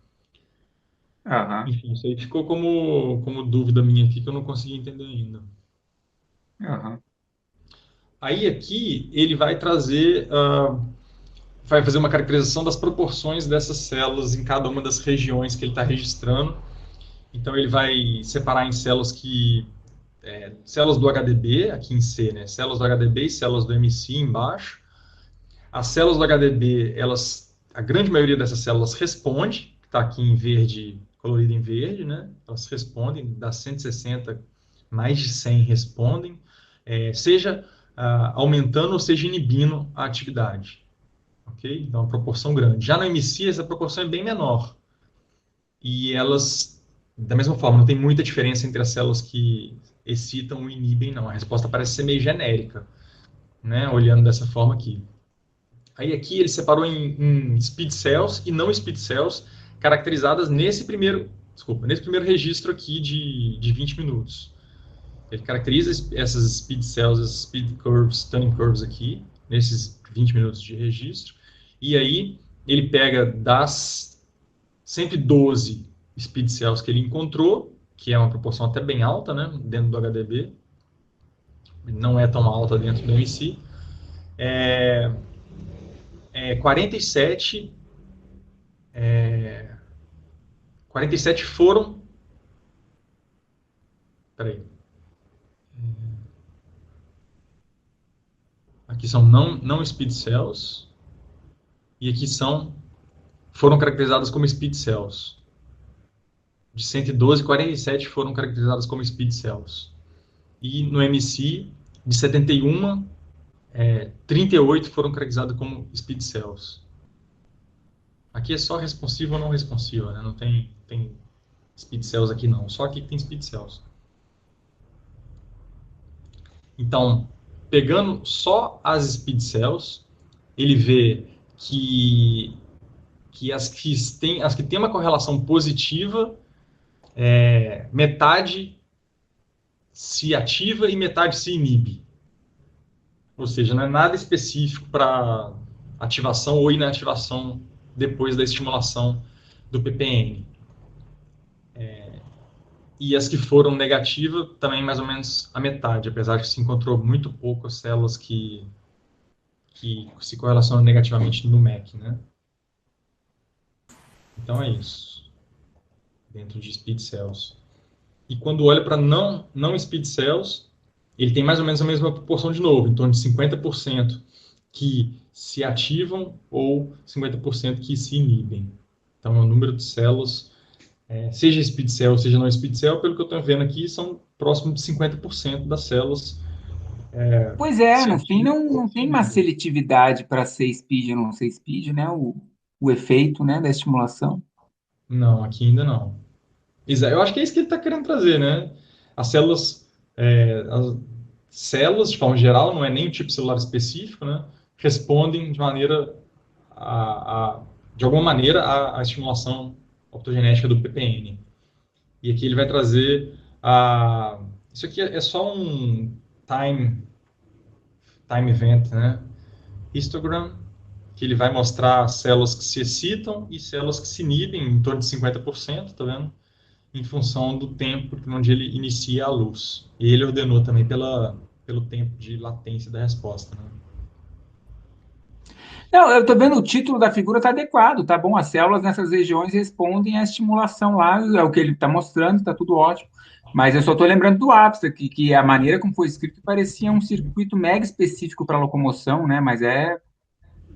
Aham,
Enfim, isso aí ficou como dúvida minha aqui que eu não consegui entender ainda.
aham.
Aí aqui ele vai trazer, vai fazer uma caracterização das proporções dessas células em cada uma das regiões que ele está registrando. Então ele vai separar em células células do HDB, aqui em C, né? Células do HDB e células do MC embaixo. As células do HDB, a grande maioria dessas células responde, que está aqui em verde, colorido em verde, né? Elas respondem, das 160, mais de 100 respondem, seja aumentando ou seja inibindo a atividade. Ok? Então, uma proporção grande. Já no MC, essa proporção é bem menor. E elas, da mesma forma, não tem muita diferença entre as células que excitam e inibem, não. A resposta parece ser meio genérica, né? Olhando dessa forma aqui. Aí aqui ele separou em speed cells e não speed cells, caracterizadas nesse primeiro registro aqui de 20 minutos. Ele caracteriza essas speed cells, essas speed curves, tuning curves aqui, nesses 20 minutos de registro. E aí ele pega das 112 speed cells que ele encontrou, que é uma proporção até bem alta, né, dentro do HDB, não é tão alta dentro do MC, 47, 47 foram. Peraí. Aqui são não speed cells. E aqui foram caracterizadas como speed cells. de 112, 47 foram caracterizadas como speed cells. E no MC, de 71, 38 foram caracterizadas como speed cells. Aqui é só responsiva ou não responsiva, né? Não tem speed cells aqui não, só aqui que tem speed cells. Então, pegando só as speed cells, ele vê que as que têm uma correlação positiva, metade se ativa e metade se inibe. Ou seja, não é nada específico para ativação ou inativação depois da estimulação do PPN. E as que foram negativas, também mais ou menos a metade, apesar de que se encontrou muito pouco células que se correlacionam negativamente no MEC, né? Então é isso, dentro de speed cells. E quando olha para não speed cells, ele tem mais ou menos a mesma proporção de novo, em torno de 50% que se ativam ou 50% que se inibem. Então, o número de células, seja speed cell, seja não speed cell, pelo que eu estou vendo aqui, são próximo de 50% das células.
Pois é, no fim não tem uma seletividade para ser speed ou não ser speed, né? O efeito, né, da estimulação.
Não, aqui ainda não. Eu acho que é isso que ele está querendo trazer, né? As células, de forma geral, não é nem um tipo celular específico, né? Respondem de alguma maneira à estimulação optogenética do PPN. E aqui ele vai trazer isso aqui é só um time event, né? Histogram, que ele vai mostrar células que se excitam e células que se inibem em torno de 50%, tá vendo? Em função do tempo onde ele inicia a luz. E ele ordenou também pelo tempo de latência da resposta, né?
Não, eu estou vendo o título da figura está adequado, tá bom? As células nessas regiões respondem à estimulação lá, é o que ele está mostrando, está tudo ótimo. Mas eu só estou lembrando do abstract, que a maneira como foi escrito parecia um circuito mega específico para locomoção, né? Mas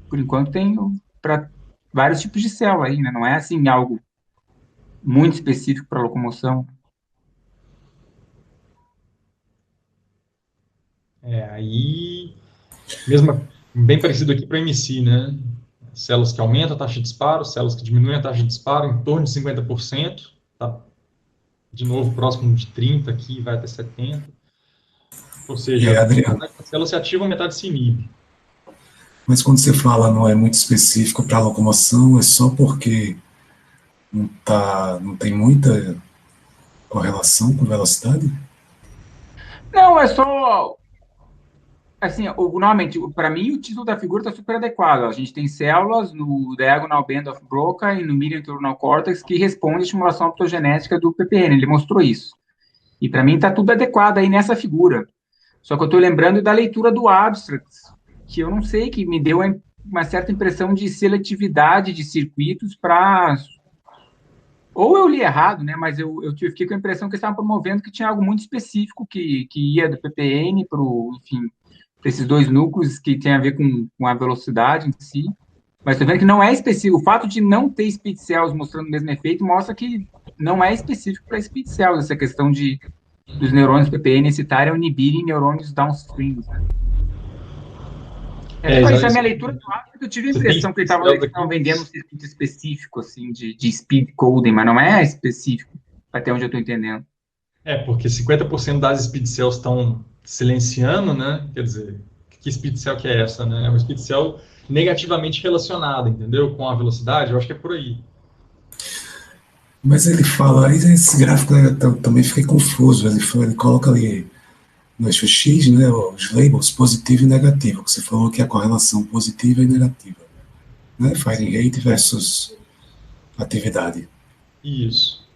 por enquanto, tem para vários tipos de célula aí, né? Não é assim algo muito específico para locomoção.
Aí, bem parecido aqui para MC, né? Células que aumentam a taxa de disparo, células que diminuem a taxa de disparo em torno de 50%, tá? De novo, próximo de 30% aqui, vai até 70%. Ou seja,
Adriano,
metade das células se ativam, metade se inibe.
mas quando você fala não é muito específico para locomoção, é só porque não tem muita correlação com velocidade?
Não, é só. Assim, normalmente, para mim, o título da figura está super adequado. A gente tem células no diagonal band of Broca e no median neuronal cortex que respondem à estimulação optogenética do PPN. Ele mostrou isso. E para mim está tudo adequado aí nessa figura. Só que eu estou lembrando da leitura do abstract, que eu não sei, que me deu uma certa impressão de seletividade de circuitos para. Ou eu li errado, né? Mas eu fiquei com a impressão que eles estavam promovendo que tinha algo muito específico que ia do PPN para, enfim, para esses dois núcleos que tem a ver com a velocidade em si. Mas estou vendo que não é específico. O fato de não ter speed cells mostrando o mesmo efeito mostra que não é específico para speed cells, essa questão dos neurônios PPN excitarem ou inibirem neurônios downstream. Né? Essa é a minha leitura do ato, que eu tive a impressão que eles estavam vendendo um circuito específico, assim, de speed coding, mas não é específico, até onde eu estou entendendo.
Porque 50% das speed cells estão silenciando, né? Quer dizer, que speed cell que é essa, né? É uma speed cell negativamente relacionada, entendeu? Com a velocidade, eu acho que é por aí.
Mas ele fala, esse gráfico também fiquei confuso, ele coloca ali no eixo X, né, os labels positivo e negativo, que você falou que é a correlação positiva e negativa, né, firing rate versus atividade.
Isso.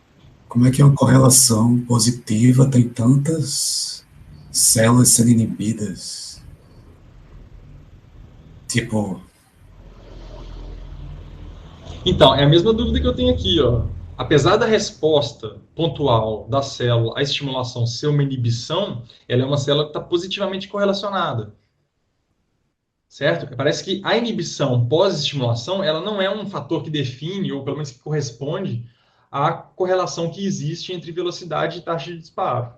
Como é que é uma correlação positiva tem tantas células sendo inibidas? Tipo...
Então, é a mesma dúvida que eu tenho aqui, ó. Apesar da resposta pontual da célula à estimulação ser uma inibição, ela é uma célula que está positivamente correlacionada. Certo? Parece que a inibição pós-estimulação, ela não é um fator que define, ou pelo menos que corresponde a correlação que existe entre velocidade e taxa de disparo.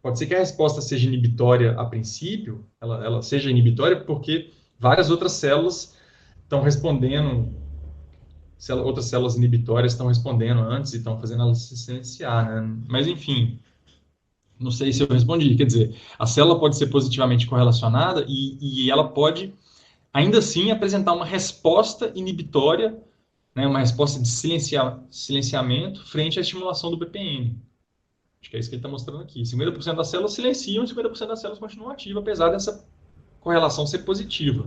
Pode ser que a resposta seja inibitória a princípio, ela seja inibitória porque várias outras células estão respondendo, outras células inibitórias estão respondendo antes e estão fazendo ela se silenciar, né? Mas, enfim, não sei se eu respondi. Quer dizer, a célula pode ser positivamente correlacionada e ela pode, ainda assim, apresentar uma resposta inibitória, né, uma resposta de silenciamento frente à estimulação do BPN. Acho que é isso que ele está mostrando aqui. 50% das células silenciam e 50% das células continuam ativas, apesar dessa correlação ser positiva.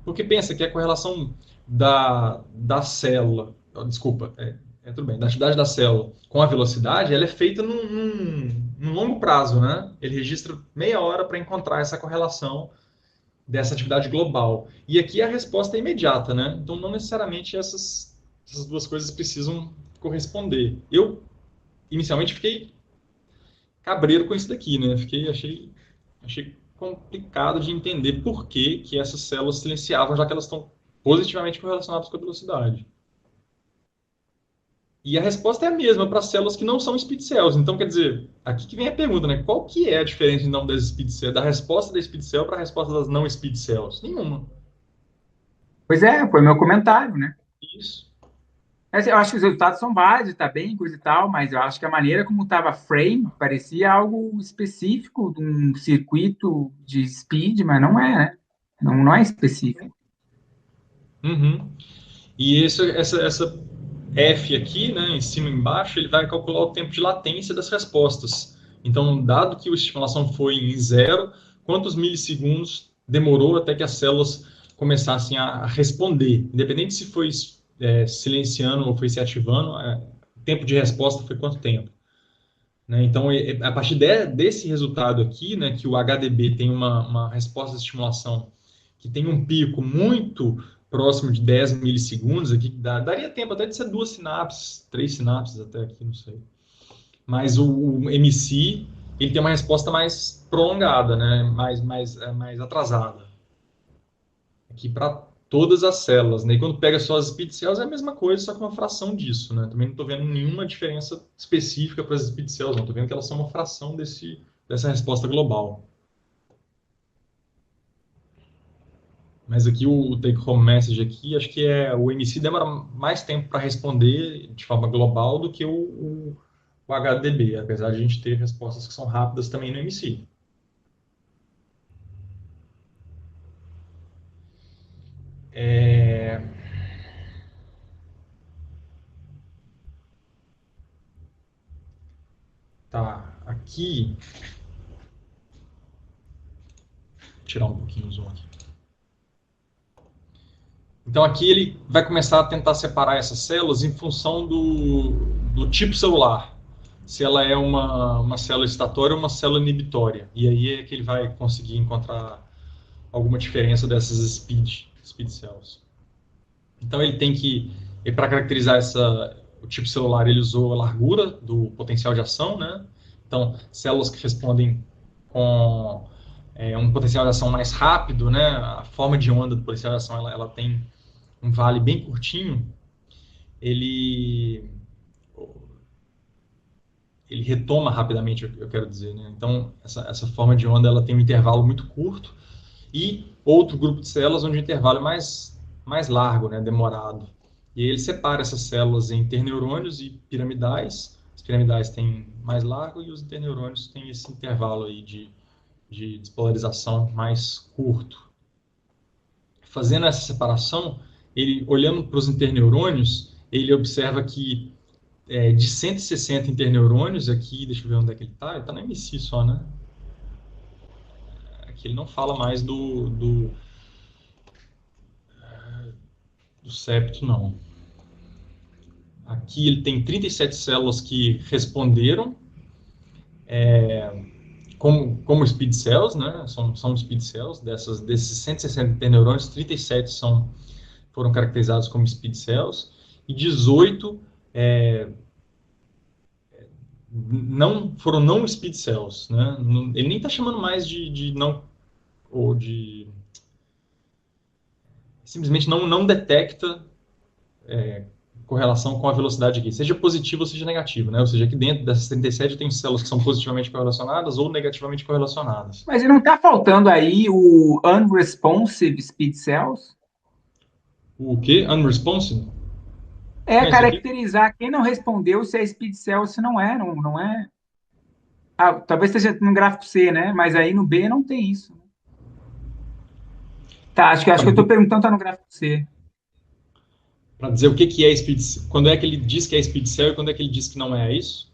Porque pensa que a correlação da célula, desculpa, tudo bem, da atividade da célula com a velocidade, ela é feita num longo prazo, né? Ele registra meia hora para encontrar essa correlação dessa atividade global. E aqui a resposta é imediata, né? Então, não necessariamente essas duas coisas precisam corresponder. Eu, inicialmente, fiquei cabreiro com isso daqui, né? Achei complicado de entender por que essas células silenciavam, já que elas estão positivamente correlacionadas com a velocidade. E a resposta é a mesma para células que não são speed cells. Então, quer dizer, aqui que vem a pergunta, né? Qual que é a diferença, então, das speed cells, da resposta da speed cell para a resposta das não speed cells? Nenhuma.
Pois é, foi meu comentário, né?
Isso.
Eu acho que os resultados são válidos, tá bem, coisa e tal, mas eu acho que a maneira como estava frame parecia algo específico de um circuito de speed, mas não é, né? Não é específico.
Uhum. E essa F aqui, né, em cima e embaixo, ele vai calcular o tempo de latência das respostas. Então, dado que a estimulação foi em zero, quantos milissegundos demorou até que as células começassem a responder? Independente se foi silenciando ou foi se ativando, o tempo de resposta foi quanto tempo? Né? Então, a partir desse resultado aqui, né, que o HDB tem uma resposta de estimulação que tem um pico muito próximo de 10 milissegundos, aqui, daria tempo até de ser 2 sinapses, 3 sinapses até aqui, não sei. Mas o MC, ele tem uma resposta mais prolongada, né, mais atrasada. Aqui para todas as células, né? E quando pega só as speed cells é a mesma coisa, só que uma fração disso, né? Também não estou vendo nenhuma diferença específica para as speed cells, não. Estou vendo que elas são uma fração dessa resposta global. Mas aqui o take home message aqui, acho que o MC demora mais tempo para responder de forma global do que o HDB, apesar de a gente ter respostas que são rápidas também no MC. Tá, aqui. Vou tirar um pouquinho o zoom aqui. Então aqui ele vai começar a tentar separar essas células em função do tipo celular. Se ela é uma célula excitatória ou uma célula inibitória. E aí é que ele vai conseguir encontrar alguma diferença dessas speed cells. Então ele tem que, para caracterizar o tipo celular, ele usou a largura do potencial de ação, né? Então, células que respondem com um potencial de ação mais rápido, né? A forma de onda do potencial de ação, ela tem um vale bem curtinho, ele retoma rapidamente, eu quero dizer, né? Então, essa forma de onda, ela tem um intervalo muito curto e outro grupo de células onde o intervalo é mais largo, né? Demorado. E aí ele separa essas células em interneurônios e piramidais. As piramidais têm mais largo e os interneurônios têm esse intervalo aí de despolarização mais curto. Fazendo essa separação, ele olhando para os interneurônios, ele observa que de 160 interneurônios aqui, deixa eu ver onde é que ele está no MC só, né? Aqui ele não fala mais do septo, não. Aqui ele tem 37 células que responderam como speed cells, né? São speed cells. Desses 160 interneurônios, 37 foram caracterizados como speed cells e 18 foram não speed cells, né? Ele nem está chamando mais de não ou de simplesmente não detecta correlação com a velocidade aqui, seja positiva ou seja negativa, né? Ou seja, aqui dentro dessas 37 eu tenho células que são positivamente correlacionadas ou negativamente correlacionadas.
Mas não está faltando aí o unresponsive speed cells?
O quê? Unresponsive?
É
Não é isso aqui?
caracterizar quem não respondeu se é speed cell ou se não é, não é. Ah, talvez seja no gráfico C, né? Mas aí no B não tem isso. Tá, acho que eu estou perguntando, tá no gráfico C.
Para dizer o que que é speed, quando é que ele diz que é speed cell e quando é que ele diz que não é isso?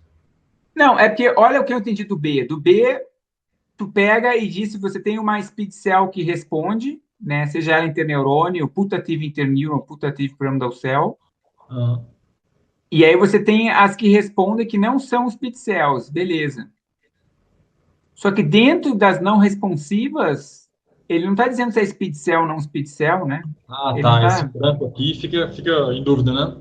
Não, é porque olha o que eu entendi do B. Do B, tu pega e diz se você tem uma speed cell que responde, né? Seja ela interneurônio, putative interneuron, putative pyramidal cell.
Ah,
E aí você tem as que respondem que não são speed cells, beleza. Só que dentro das não responsivas, ele não está dizendo se é speed cell ou não speed cell, né? Ele não
tá. Esse
está.
branco aqui fica em dúvida, né?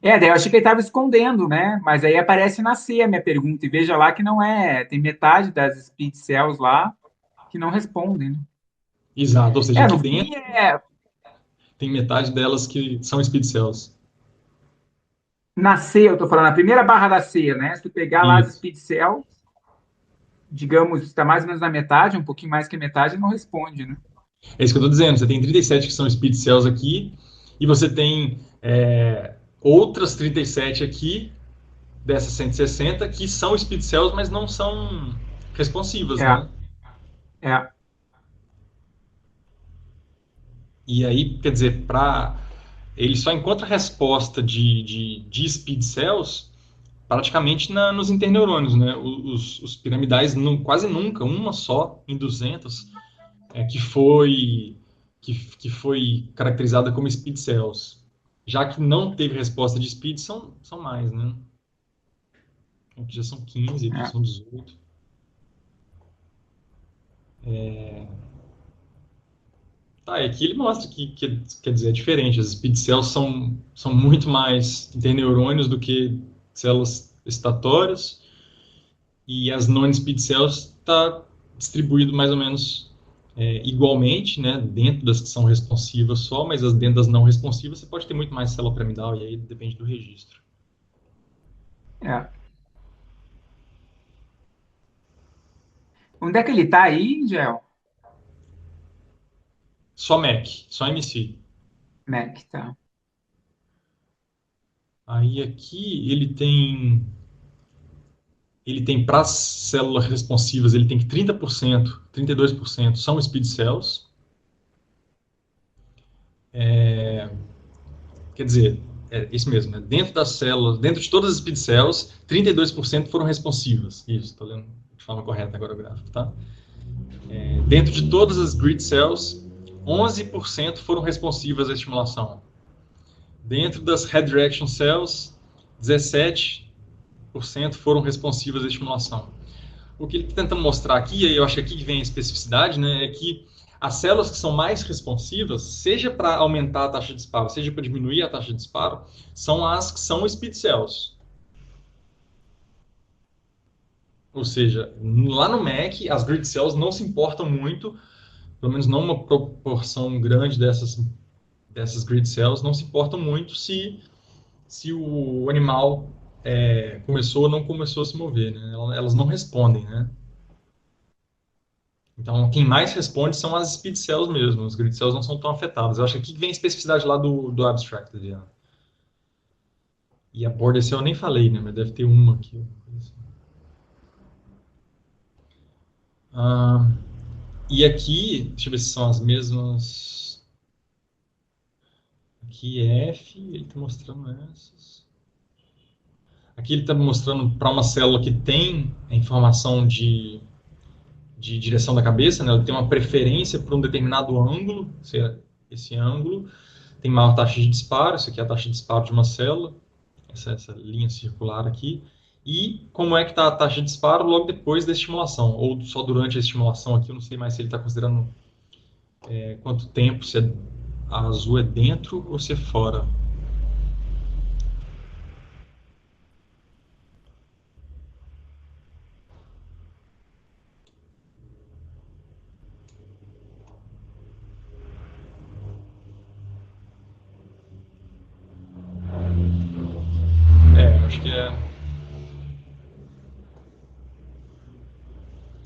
Daí eu achei que ele estava escondendo, né? Mas aí aparece na C a minha pergunta, e veja lá que não é. Tem metade das speed cells lá que não respondem, né?
Exato. Ou seja, aqui
No fim
dentro tem metade delas que são speed cells.
na C, eu estou falando, na primeira barra da C, né? Se tu pegar lá as
Isso.
speed cells, digamos, está mais ou menos na metade, um pouquinho mais que a metade, não responde, né?
É isso que eu estou dizendo. Você tem 37 que são speed cells aqui, e você tem outras 37 aqui, dessas 160, que são speed cells, mas não são responsivas,
É,
né?
é.
E aí, quer dizer, ele só encontra resposta de speed cells praticamente nos interneurônios, né? Os piramidais quase nunca, uma só em 200, que foi caracterizada como speed cells. Já que não teve resposta de speed, são mais, né? Aqui já são 15, aqui já
É.
são 18. Tá, e aqui ele mostra que quer dizer, é diferente. As speed cells são muito mais interneurônios do que células excitatórias, e as non-speed cells está distribuído mais ou menos igualmente, né, dentro das que são responsivas só, mas dentro das não responsivas você pode ter muito mais célula piramidal, e aí depende do registro.
É. Onde é que ele está aí, Gel?
Só MEC, só MC.
Mac, tá.
Aí aqui ele tem para células responsivas, ele tem que 30%, 32% são speed cells. Quer dizer, é isso mesmo, né? Dentro das células, dentro de todas as speed cells, 32% foram responsivas. Isso, estou lendo de forma correta agora o gráfico, tá? Dentro de todas as grid cells, 11% foram responsivas à estimulação. Dentro das redirection cells, 17% foram responsivas à estimulação. O que ele está tentando mostrar aqui, e eu acho que aqui vem a especificidade, né, é que as células que são mais responsivas, seja para aumentar a taxa de disparo, seja para diminuir a taxa de disparo, são as que são speed cells. Ou seja, lá no MEC, as grid cells não se importam muito, pelo menos não uma proporção grande dessas grid cells, não se importam muito se o animal começou ou não começou a se mover, né? Elas não respondem, né? Então, quem mais responde são as speed cells mesmo. Os grid cells não são tão afetadas. Eu acho que aqui vem a especificidade lá do abstract. Ali, ó. E a border cell eu nem falei, né? Mas deve ter uma aqui. Ah, e aqui, deixa eu ver se são as mesmas. Aqui é F, ele está mostrando essas. Aqui ele está mostrando para uma célula que tem a informação de direção da cabeça, né? Ela tem uma preferência por um determinado ângulo, esse ângulo tem maior taxa de disparo, isso aqui é a taxa de disparo de uma célula, essa linha circular aqui, e como é que está a taxa de disparo logo depois da estimulação, ou só durante a estimulação aqui, eu não sei mais se ele está considerando quanto tempo, se a azul é dentro ou se é fora. que é...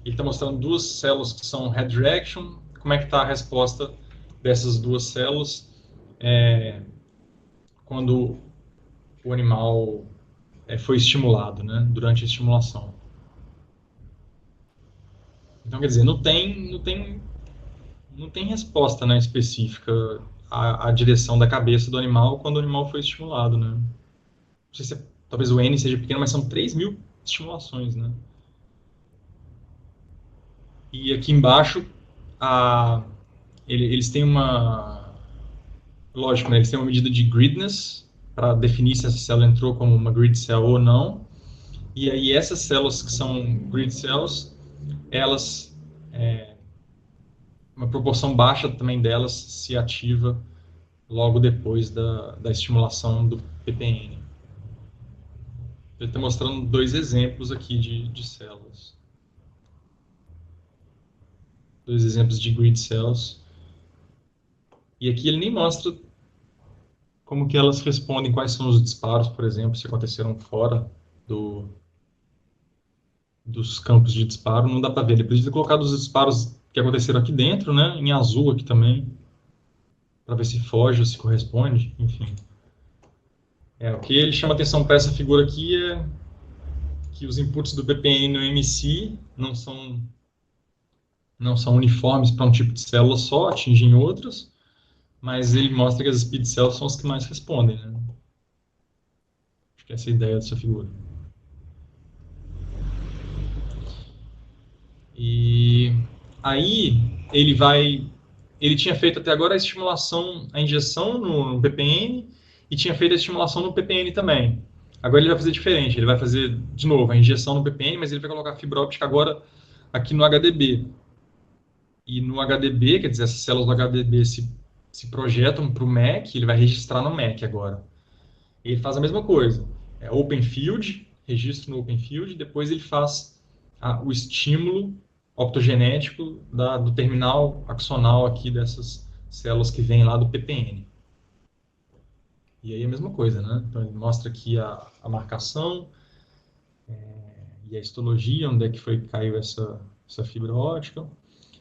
Ele está mostrando duas células que são head direction. Como é que está a resposta dessas duas células quando o animal foi estimulado, né, durante a estimulação. Então, quer dizer, não tem resposta, né, específica à direção da cabeça do animal quando o animal foi estimulado, né? Não sei se talvez o N seja pequeno, mas são 3.000 estimulações, né? E aqui embaixo, eles têm uma... Lógico, né, eles têm uma medida de gridness para definir se essa célula entrou como uma grid cell ou não. E aí essas células que são grid cells, elas... uma proporção baixa também delas se ativa logo depois da estimulação do PPN. Ele está mostrando dois exemplos aqui de células. Dois exemplos de grid cells. E aqui ele nem mostra como que elas respondem, quais são os disparos, por exemplo, se aconteceram fora dos campos de disparo. Não dá para ver. Ele precisa ter colocado os disparos que aconteceram aqui dentro, né, em azul aqui também, para ver se foge ou se corresponde, enfim. O que ele chama atenção para essa figura aqui é que os inputs do PPN no MC não são uniformes para um tipo de célula só, atingem outras, mas ele mostra que as speed cells são as que mais respondem, né? Acho que essa é a ideia dessa figura. E aí ele tinha feito até agora a injeção no PPN e tinha feito a estimulação no PPN também. Agora ele vai fazer diferente, ele vai fazer, de novo, a injeção no PPN, mas ele vai colocar a fibra óptica agora aqui no HDB. E no HDB, quer dizer, essas células do HDB se projetam para o MEC, ele vai registrar no MEC agora. Ele faz a mesma coisa, Open Field, registro no Open Field, depois ele faz o estímulo optogenético do terminal axonal aqui dessas células que vêm lá do PPN. E aí a mesma coisa, né? Então ele mostra aqui a marcação e a histologia, onde é que foi que caiu essa fibra óptica.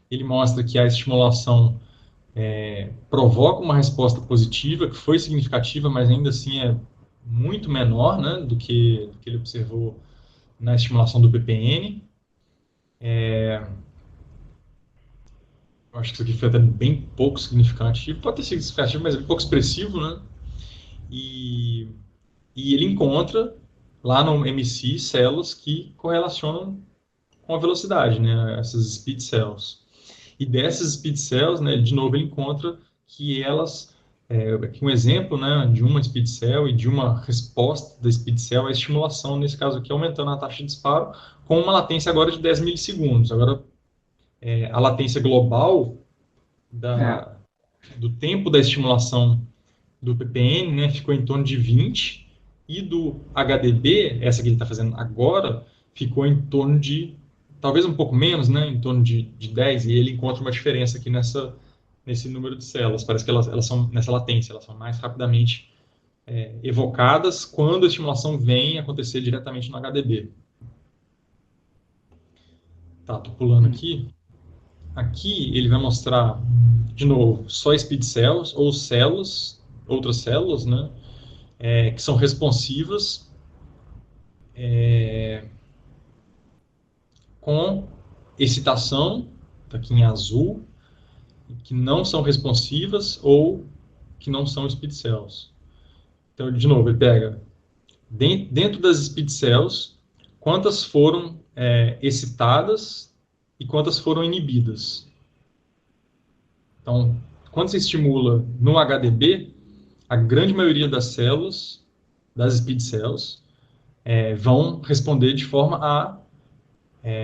Ele mostra que a estimulação provoca uma resposta positiva, que foi significativa, mas ainda assim é muito menor, né, do que ele observou na estimulação do PPN. Eu acho que isso aqui foi até bem pouco significativo, pode ter sido significativo, mas bem pouco expressivo, né? E ele encontra lá no MC células que correlacionam com a velocidade, né? Essas speed cells. E dessas speed cells, né, de novo ele encontra que elas, aqui um exemplo, né, de uma speed cell e de uma resposta da speed cell, a estimulação, nesse caso aqui, aumentando a taxa de disparo, com uma latência agora de 10 milissegundos. Agora, a latência global do tempo da estimulação do PPN, né, ficou em torno de 20, e do HDB, essa que ele está fazendo agora, ficou em torno de, talvez um pouco menos, né, em torno de 10, e ele encontra uma diferença aqui nesse número de células. Parece que elas são, nessa latência, elas são mais rapidamente evocadas quando a estimulação vem acontecer diretamente no HDB. Tá, tô pulando aqui. Aqui ele vai mostrar, de novo, só speed cells ou células, outras células, né, que são responsivas com excitação, tá aqui em azul, que não são responsivas ou que não são speed cells. Então, de novo, ele pega dentro das speed cells, quantas foram excitadas e quantas foram inibidas. Então, quando se estimula no HDB, a grande maioria das células, das speed cells, vão responder de forma a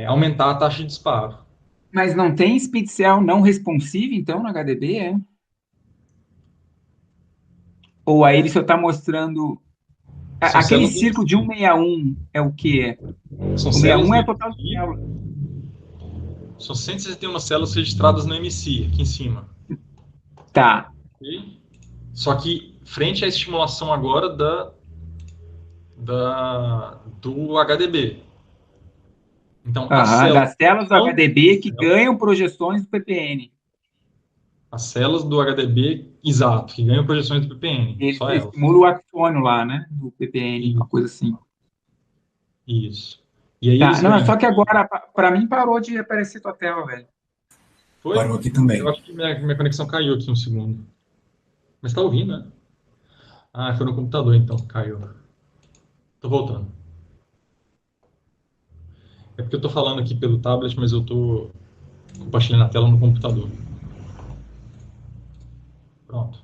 aumentar a taxa de disparo.
Mas não tem speed cell não responsiva, então, no HDB, Ou aí ele só está mostrando... Aquele círculo de 161 é o quê?
São
o 61 é a total de células.
São 161 células registradas no MC, aqui em cima.
Tá.
Okay? Só que, frente à estimulação agora do HDB. Então,
Aham, das células do
não-
HDB que ganham projeções do PPN.
as células do HDB, exato, que ganham projeções do PPN,
Eles
só elas.
estimulam o axônio lá, né? Do PPN,
E-
uma coisa assim.
Isso. E aí
Tá,
eles
não, é
vêm
só que
aqui,
agora, para mim, parou de aparecer tua tela, velho.
foi?
Parou aqui
Eu
também.
acho que minha conexão caiu aqui um segundo. Mas tá ouvindo, né? Ah, foi no computador então, caiu. Tô voltando. É porque eu tô falando aqui pelo tablet, mas eu tô compartilhando a tela no computador. Pronto.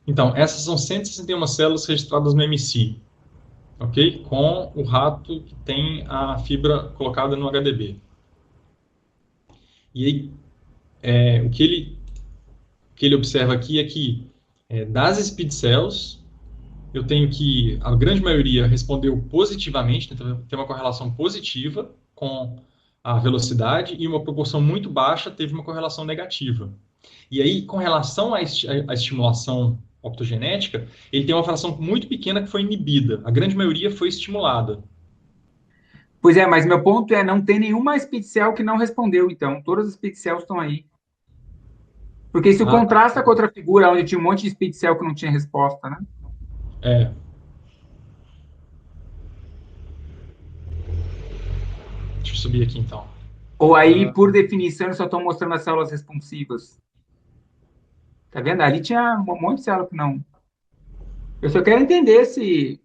Então, essas são 161 células registradas no MC, ok? Com o rato que tem a fibra colocada no HDB. E aí, o que ele observa aqui é que das speed cells, eu tenho que a grande maioria respondeu positivamente, então tem uma correlação positiva com a velocidade e uma proporção muito baixa teve uma correlação negativa. E aí, com relação à estimulação optogenética, ele tem uma fração muito pequena que foi inibida. A grande maioria foi estimulada.
Pois é, mas meu ponto é, não tem nenhuma speed cell que não respondeu, então. Todas as speed cells estão aí. Porque isso
Ah, tá.
contrasta com outra figura, onde tinha um monte de speed cell que não tinha resposta, né?
É. Deixa eu subir aqui então.
Ou aí,
Ah,
por definição, eles só estão mostrando as células responsivas. Tá vendo? Ali tinha um monte de célula que não. Eu só quero entender se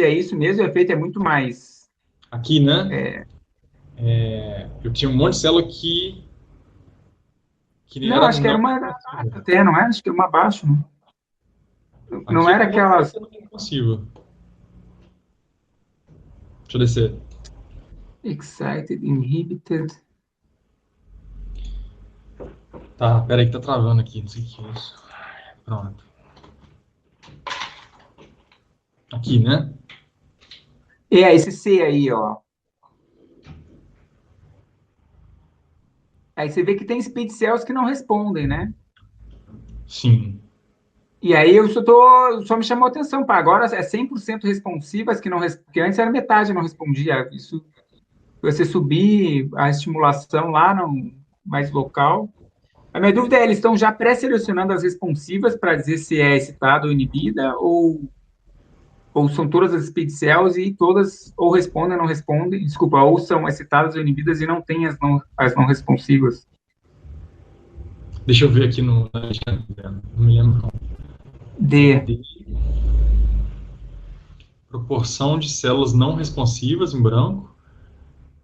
é isso mesmo, o efeito é muito mais.
aqui, né? Eu tinha um monte de célula que
Não,
era
acho que era
não
uma
responsiva.
até, não é? Acho que era uma abaixo, não. Não
Aqui
era
tem um monte de
aquelas
célula não responsiva. Deixa eu descer.
excited, inhibited.
Tá, peraí que tá travando aqui. Não sei o que é isso. Pronto. Aqui, né?
É, esse C aí, ó. Aí você vê que tem speed cells que não respondem, né?
Sim.
E aí só me chamou a atenção, pá, agora é 100% responsivas que não porque antes era metade não respondia. Isso, você subir a estimulação lá no mais local. A minha dúvida é, eles estão já pré-selecionando as responsivas para dizer se é excitada ou inibida, ou são todas as speed cells e todas ou respondem ou não respondem, desculpa, ou são excitadas ou inibidas e não tem as não responsivas.
Deixa eu ver aqui no. Não me lembro. Não.
D.
De proporção de células não responsivas em branco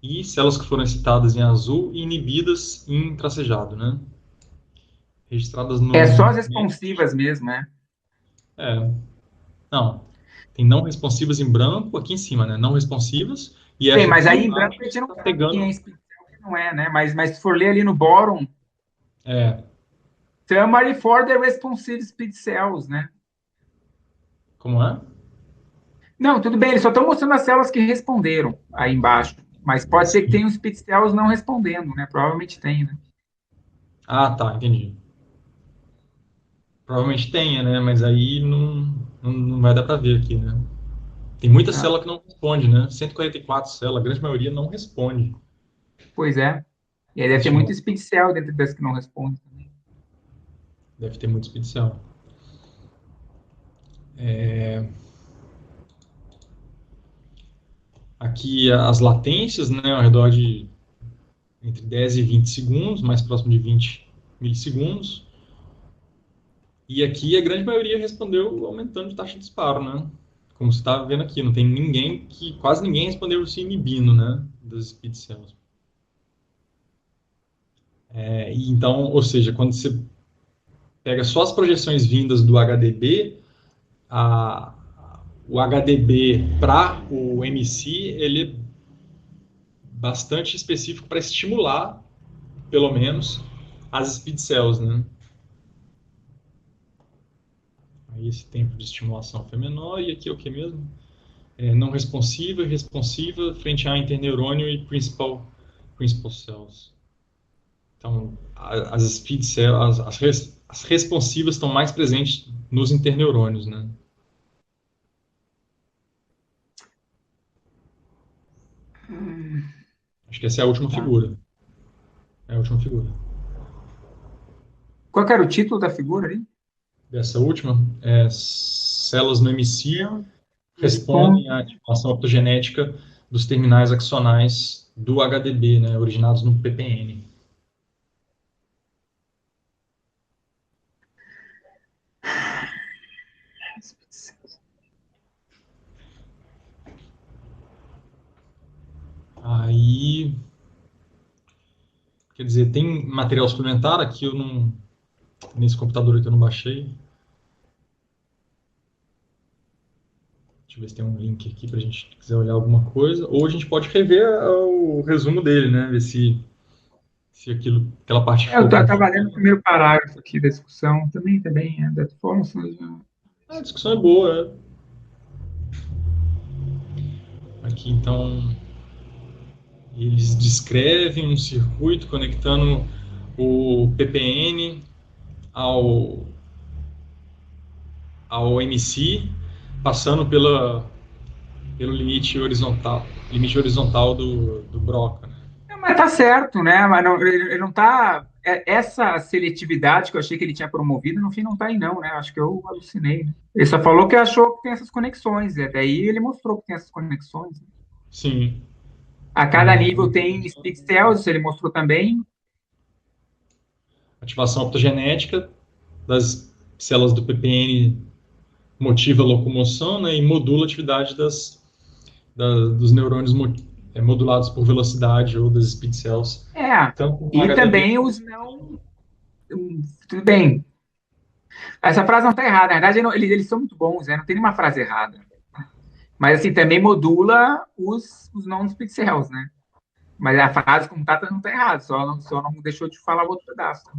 e células que foram excitadas em azul e inibidas em tracejado, né? Registradas
É só
no.
as responsivas mesmo, né?
É, não. Tem não responsivas em branco aqui em cima, né? Não responsivas. E
Tem,
acho
mas
aqui
aí em branco
embaixo
a gente não
está
sabe quem é
pegando.
speed cell e quem não é, né? Mas se for ler ali no Boron,
É,
summary for the responsive speed cells, né?
como é?
Não, tudo bem, eles só estão mostrando as células que responderam aí embaixo. Mas pode ser que
Sim.
tenha os speed cells não respondendo, né? Provavelmente tem, né?
Ah, tá, entendi. Provavelmente tenha, né? Mas aí não vai dar para ver aqui, né? Tem muita
Ah,
célula que não responde, né? 144 células, a grande maioria não responde
pois é. E aí
à
deve ter muito
estimulação.
speed cell dentro das que não respondem também.
Deve ter muito especial. Aqui as latências, né? Ao redor de entre 10 e 20 segundos, mais próximo de 20 milissegundos. E aqui a grande maioria respondeu aumentando de taxa de disparo, né? Como você está vendo aqui, não tem ninguém quase ninguém respondeu se inibindo, né? Das speed cells. E então, ou seja, quando você pega só as projeções vindas do HDB, a, o HDB para o MC, ele é bastante específico para estimular, pelo menos, as speed cells, né? Aí esse tempo de estimulação foi menor, e aqui é o que mesmo? Não responsiva e responsiva frente a interneurônio e principal cells. Então, as speed cells, as responsivas estão mais presentes nos interneurônios, né? Acho que essa é a última
Tá.
figura. É a última figura.
Qual que era o título da figura ali?
Dessa última, células no MC respondem
Responde.
à ativação optogenética dos terminais axonais do HDB, né, originados no PPN. Aí, quer dizer, tem material suplementar aqui, eu não, nesse computador aqui eu não baixei. Deixa eu ver se tem um link aqui para a gente quiser olhar alguma coisa. Ou a gente pode rever o resumo dele, né? Ver se aquela parte
Eu
ficou
estava
confusa.
lendo o primeiro parágrafo aqui da discussão, também, da forma.
A discussão é boa. Aqui, então, eles descrevem um circuito conectando o PPN ao MC, passando pelo limite horizontal do Broca, né?
Mas tá certo, né? Mas ele não tá. Essa seletividade que eu achei que ele tinha promovido, no fim não tá aí, não, né? Acho que eu alucinei, né? Ele só falou que achou que tem essas conexões, e até aí ele mostrou que tem essas conexões, né?
Sim.
A cada nível tem speed cells, ele mostrou também.
Ativação optogenética das células do PPN motiva a locomoção, né, e modula a atividade dos neurônios modulados por velocidade ou das speed cells,
É.
tanto no
E
HDB.
também os não. Tudo bem. Essa frase não está errada. Na verdade, eles são muito bons, né? Não tem nenhuma frase errada. Mas, assim, também modula os non-speed cells, né? Mas a frase como tá, não está errada. Só não deixou de falar o outro pedaço.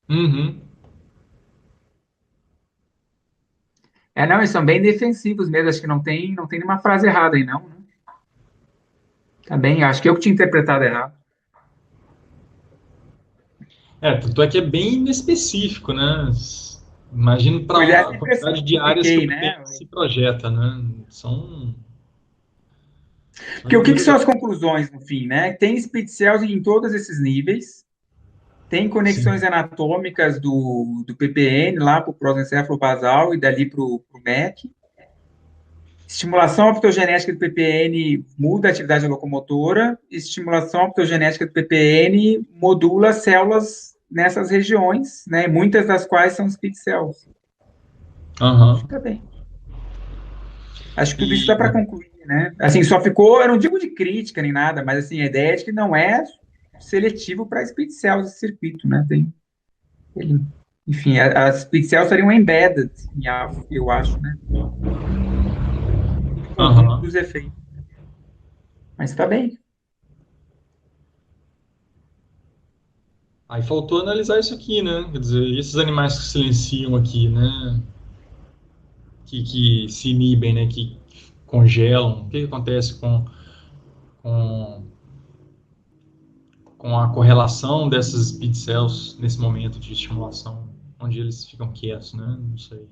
Uhum.
Não, eles são bem defensivos mesmo. Acho que não tem nenhuma frase errada aí, não. Né? Tá bem. Acho que eu que tinha interpretado errado.
Tanto é que é bem inespecífico, né? Imagino para
Pois é,
a
essa impressão
quantidade de
que eu
áreas que o
fiquei,
PPN
né?
se projeta, né? São
Porque o que
inúmeras.
são as conclusões, no fim, né? Tem speed cells em todos esses níveis. Tem conexões
Sim.
anatômicas do PPN lá para o prosencéfalo basal e dali para o MEC. Estimulação optogenética do PPN muda a atividade locomotora. Estimulação optogenética do PPN modula células nessas regiões, né? Muitas das quais são speed cells.
Aham.
Fica bem. Acho que tudo isso
E,
dá para concluir, né? Assim, só ficou, eu não digo de crítica nem nada, mas assim, a ideia é de que não é seletivo para speed cells esse circuito, né? Ele, enfim, as speed cells seriam embedded em alfa, eu acho, né? O conjunto
aham.
dos efeitos. Mas está bem.
Aí faltou analisar isso aqui, né? Quer dizer, e esses animais que silenciam aqui, né? Que se inibem, né? Que congelam. O que acontece com, com a correlação dessas speed cells nesse momento de estimulação, onde eles ficam quietos, né? Não sei.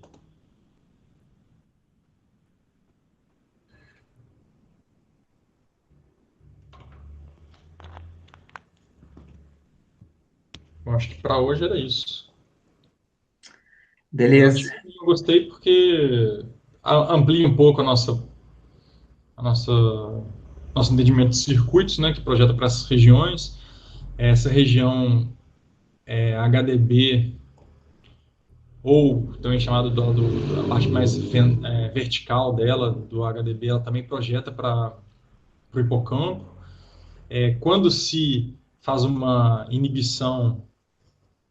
Eu acho que para hoje era isso. Mas
Beleza.
eu gostei porque amplia um pouco a nossa nosso entendimento de circuitos, né? Que projeta para essas regiões. Essa região HDB, ou também chamado da parte mais vertical dela, do HDB, ela também projeta para o hipocampo. Quando se faz uma inibição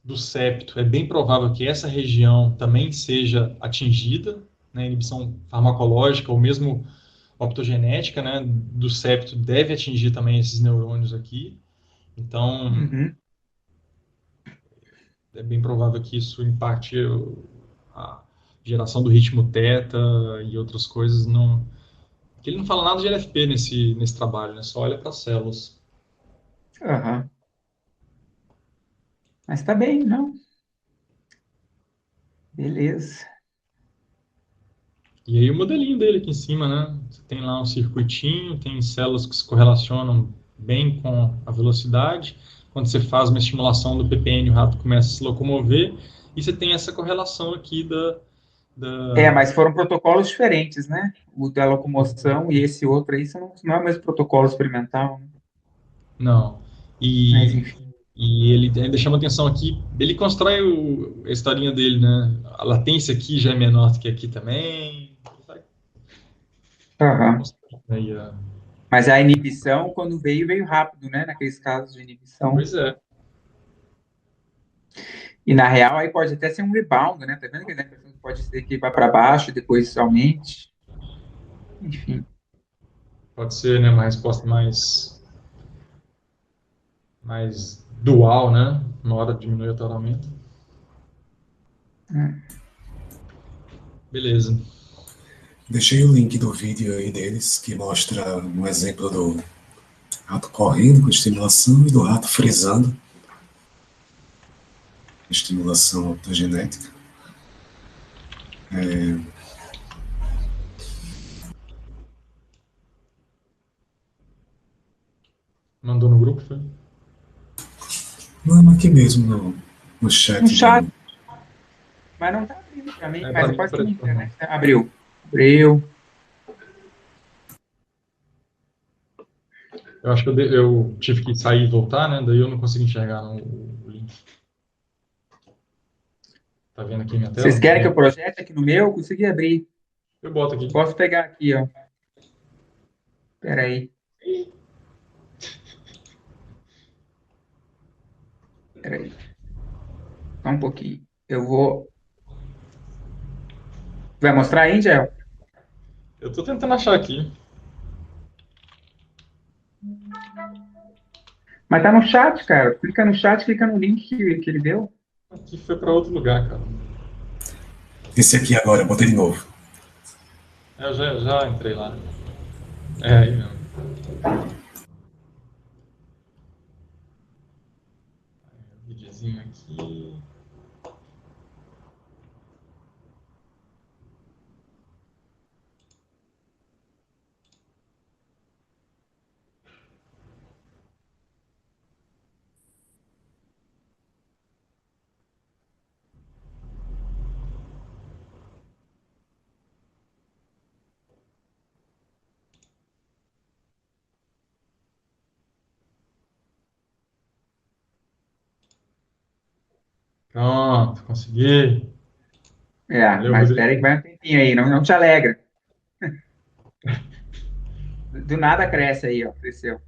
do septo, é bem provável que essa região também seja atingida, né, inibição farmacológica ou mesmo optogenética, né, do septo deve atingir também esses neurônios aqui. Então,
Uhum.
é bem provável que isso impacte a geração do ritmo teta e outras coisas. Não, porque ele não fala nada de LFP nesse trabalho, né, só olha para as células.
Aham. Mas tá bem, não? Beleza.
E aí o modelinho dele aqui em cima, né? Você tem lá um circuitinho, tem células que se correlacionam bem com a velocidade. Quando você faz uma estimulação do ppn, o rato começa a se locomover. E você tem essa correlação aqui da...
Mas foram protocolos diferentes, né? O da locomoção e esse outro aí não é o mesmo protocolo experimental, né?
Não.
Mas,
E,
enfim.
e ele ainda chama atenção aqui, ele constrói a historinha dele, né? A latência aqui já é menor do que aqui também.
Aham.
Aí,
Mas a inibição, quando veio rápido, né? Naqueles casos de inibição.
pois é.
E na real, aí pode até ser um rebound, né? Tá vendo que pode ser que vá para baixo e depois aumente. Enfim.
Pode ser, né, uma resposta mais dual, né? Na hora de diminuir o totalmente.
Né?
Beleza.
Deixei o link do vídeo aí deles, que mostra um exemplo do rato correndo com estimulação e do rato frisando, estimulação optogenética.
Mandou no grupo, foi?
Não, aqui mesmo no
No
chat
chat,
do.
mas não tá abrindo para mim.
É,
Mas
para mim não
pode ser minha
apareceu, não.
internet. Né? Abriu. Abriu.
Eu acho que eu tive que sair e voltar, né? Daí eu não consegui enxergar o link. Tá vendo aqui minha
Vocês
tela?
querem que eu projete aqui no meu? Consegui abrir.
Eu boto aqui.
Posso pegar aqui, ó. Espera aí. Espera aí. Só um pouquinho. Eu vou. Vai mostrar aí, Gel?
Eu tô tentando achar aqui.
Mas tá no chat, cara. Clica no chat, clica no link que ele deu.
Aqui foi para outro lugar, cara.
Esse aqui agora, botei de novo.
Eu já entrei lá. É aí mesmo. Videozinho aqui. Pronto, consegui. Valeu,
Mas espera aí que
Rodrigo.
vai um tempinho aí. Não te alegra. Do nada cresce aí, ó. Cresceu.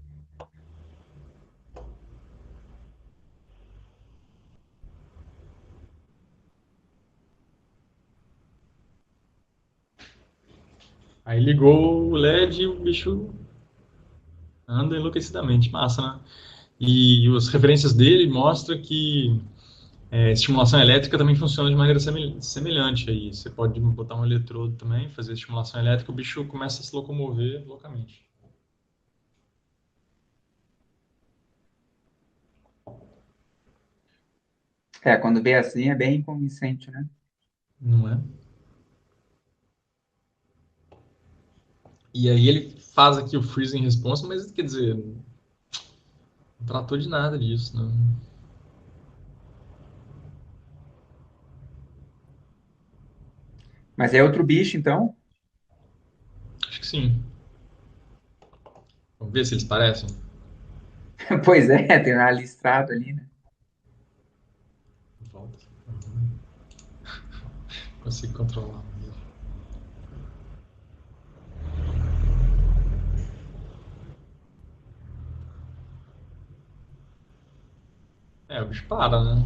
Aí ligou o LED e o bicho anda enlouquecidamente. Massa, né? E as referências dele mostram que estimulação elétrica também funciona de maneira semelhante aí. Você pode botar um eletrodo também, fazer estimulação elétrica, o bicho começa a se locomover loucamente.
Quando vê assim é bem convincente, né?
Não é? E aí ele faz aqui o freezing response, mas quer dizer, não tratou de nada disso, né?
Mas é outro bicho, então?
Acho que sim. Vamos ver se eles parecem.
Pois é, tem uma listrado ali, né?
Volta. Consigo controlar. É, o bicho para, né?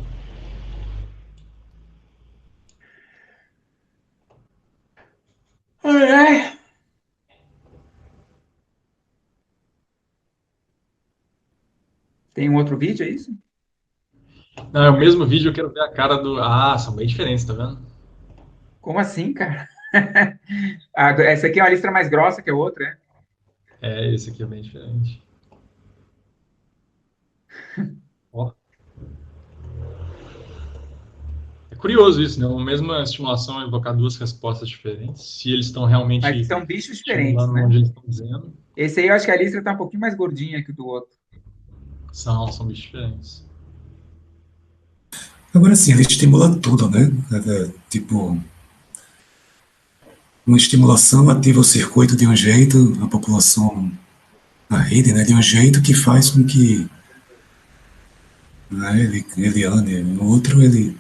É. Tem um outro vídeo, é isso?
Não, é o mesmo vídeo, eu quero ver a cara do. Ah, são bem diferentes, tá vendo?
Como assim, cara? Essa aqui é uma listra mais grossa que a outra, é?
É, esse aqui é bem diferente. Ó. curioso isso, né? A mesma estimulação evocar duas respostas diferentes, se eles estão realmente
Mas são bichos diferentes,
estimulando
né?
onde eles estão dizendo.
Esse aí eu acho que a lista tá um pouquinho mais gordinha que o do outro.
São bichos diferentes.
Agora sim, ele estimula tudo, né? Tipo, uma estimulação ativa o circuito de um jeito, a população, a rede, né? De um jeito que faz com que, né, ele ande. No outro, ele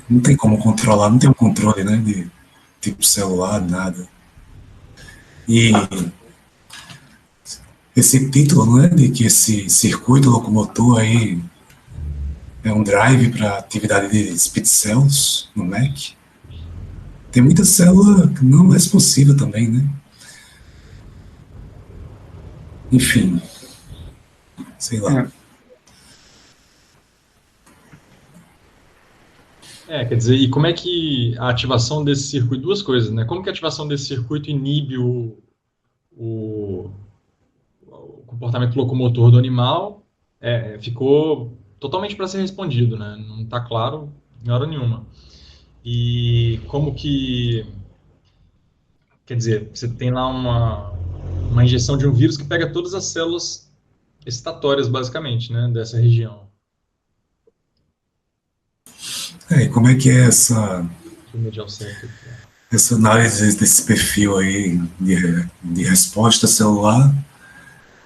não tem como controlar, não tem um controle, né? De tipo celular, nada. E esse título, né? De que esse circuito locomotor aí é um drive para atividade de speed cells no Mac. Tem muita célula não responsiva também, né? Enfim, sei lá.
Quer dizer, e como é que a ativação desse circuito, duas coisas, né? Como que a ativação desse circuito inibe o comportamento locomotor do animal? Ficou totalmente para ser respondido, né? Não está claro em hora nenhuma. E como que, quer dizer, você tem lá uma injeção de um vírus que pega todas as células excitatórias, basicamente, né, dessa região.
E como é que é essa
Medial center.
análise desse perfil aí de resposta celular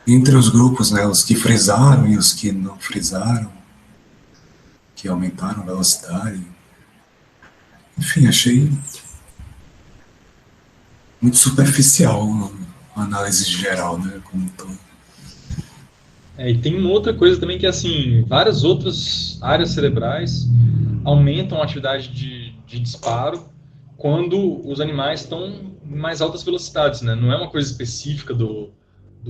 entre os grupos, né? Os que frisaram e os que não frisaram, que aumentaram a velocidade. Enfim, achei muito superficial a análise geral, né? Como um todo.
E tem uma outra coisa também que, assim, várias outras áreas cerebrais aumentam a atividade de disparo quando os animais estão em mais altas velocidades, né? Não é uma coisa específica do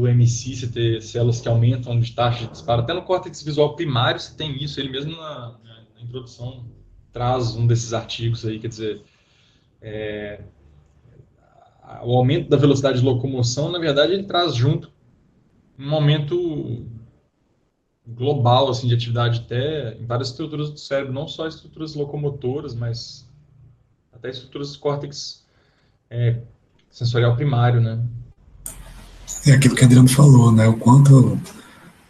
MC, você ter células que aumentam de taxa de disparo. Até no córtex visual primário você tem isso, ele mesmo na introdução traz um desses artigos aí, quer dizer, o aumento da velocidade de locomoção, na verdade, ele traz junto um aumento global assim de atividade até em várias estruturas do cérebro, não só estruturas locomotoras, mas até estruturas do córtex sensorial primário, né?
É aquilo que a Adriano falou, né? O quanto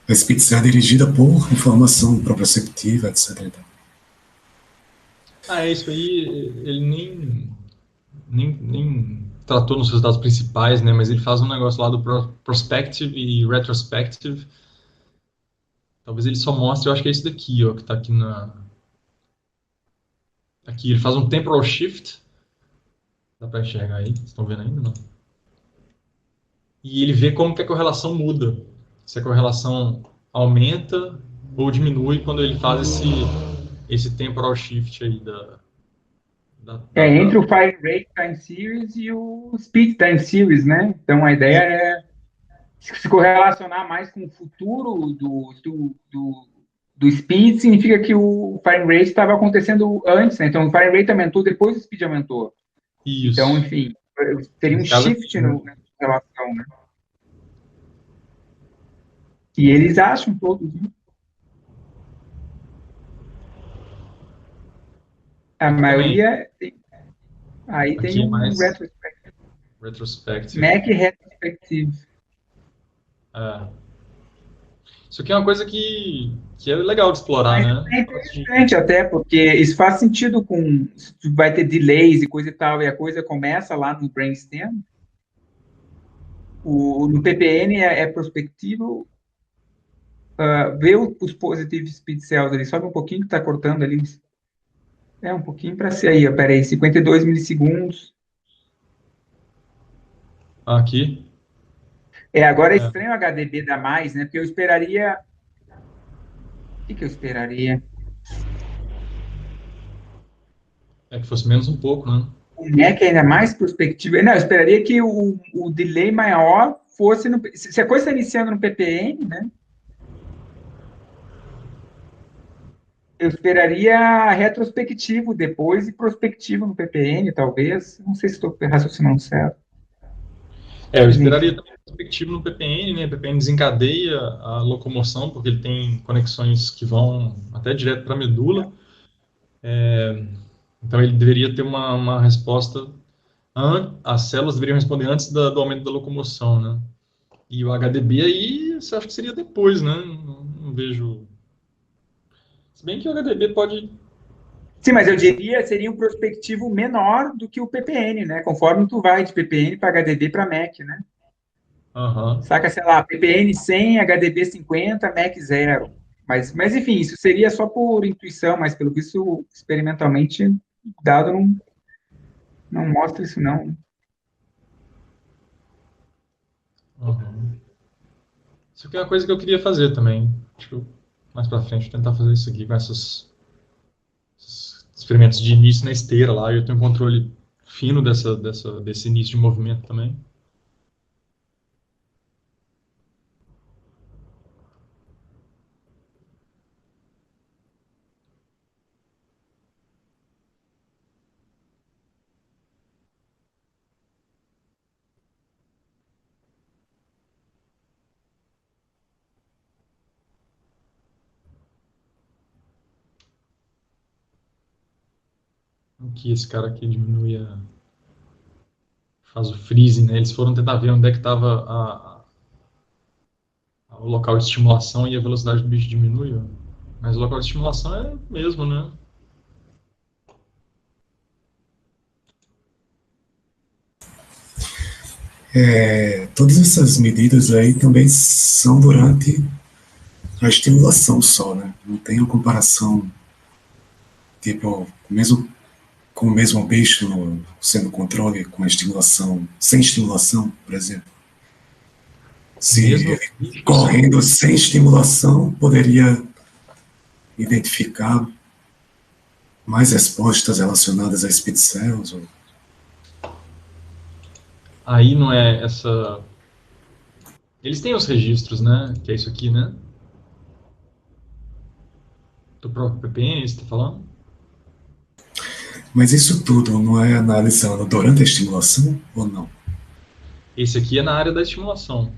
a speed cell é dirigida por informação proprioceptiva, etc.
Isso aí ele nem tratou nos resultados principais, né? Mas ele faz um negócio lá do prospective e retrospective. Talvez ele só mostre, eu acho que é esse daqui, ó, que está aqui Aqui, ele faz um temporal shift. Dá para enxergar aí? Vocês estão vendo ainda, não? E ele vê como que a correlação muda. Se a correlação aumenta ou diminui quando ele faz esse temporal shift aí
entre o Fire Rate Time Series e o Speed Time Series, né? Então a ideia é se correlacionar mais com o futuro do Speed, significa que o Fire Rate estava acontecendo antes, né? Então o Fire Rate aumentou, depois o Speed aumentou.
Isso.
Então, enfim, teria um shift nessa relação, né? E eles acham todos, né? A maioria aí
Aqui
tem
é
um
mais
retrospective. Mac retrospective.
Isso aqui é uma coisa que é legal de explorar, né?
É interessante até, porque isso faz sentido com... Vai ter delays e coisa e tal, e a coisa começa lá no brainstem. No PPN é prospectivo. Vê os positive speed cells ali, sobe um pouquinho que está cortando ali. Um pouquinho para ser aí, peraí, 52 milissegundos.
Aqui.
Agora é estranho o HDB dar mais, né? Porque eu esperaria... O que eu esperaria?
Que fosse menos um pouco, né?
O Mac é ainda mais prospectivo. Não, eu esperaria que o delay maior fosse... Se a coisa está iniciando no PPN, né? Eu esperaria retrospectivo depois e prospectivo no PPN, talvez. Não sei se estou raciocinando certo.
Eu esperaria também perspectiva no PPN, né? O PPN desencadeia a locomoção, porque ele tem conexões que vão até direto para a medula. Então ele deveria ter uma resposta, as células deveriam responder antes do aumento da locomoção, né? E o HDB aí, você acha que seria depois, né? Não vejo. Se bem que o HDB pode.
Sim, mas eu diria seria um prospectivo menor do que o PPN, né? Conforme tu vai de PPN para HDB para MEC, né?
Aham.
Saca, sei lá, PPN 100, HDB 50, MEC 0. Mas enfim, isso seria só por intuição, mas pelo visto, experimentalmente, dado não mostra isso, não.
Aham. Isso aqui é uma coisa que eu queria fazer também. Acho que mais pra frente tentar fazer isso aqui com esses experimentos de início na esteira lá. E eu tenho um controle fino desse início de movimento também. Aqui, esse cara aqui diminui faz o freezing, né? Eles foram tentar ver onde é que estava o local de estimulação e a velocidade do bicho diminui, ó. Mas o local de estimulação é o mesmo, né?
Todas essas medidas aí também são durante a estimulação só, né? Não tem uma comparação, tipo, mesmo com o mesmo bicho sendo controle com a estimulação, sem estimulação, por exemplo. Se
Mesmo
ele
bicho sem.
correndo sem estimulação, poderia identificar mais respostas relacionadas a speed cells.
Aí não é essa. Eles têm os registros, né? Que é isso aqui, né? Do próprio PPN, você está falando?
Mas isso tudo não é analisado durante a estimulação ou não?
Esse aqui é na área da estimulação.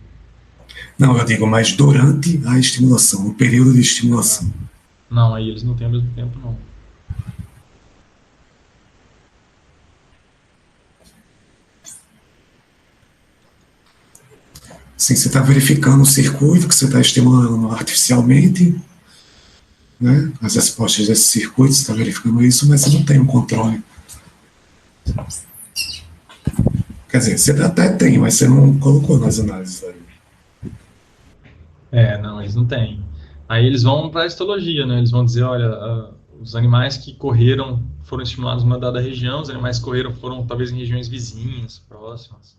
Não, eu digo, mas durante a estimulação, no período de estimulação.
Não, aí eles não têm ao mesmo tempo, não.
Sim, você está verificando o circuito que você está estimulando artificialmente, né? As respostas desse circuito, você está verificando isso, mas você não tem um controle. Quer dizer, você até tem, mas você não colocou nas análises aí.
Não, eles não têm. Aí eles vão para a histologia, né? Eles vão dizer, olha, os animais que correram foram estimulados numa dada região, os animais que correram foram talvez em regiões vizinhas, próximas.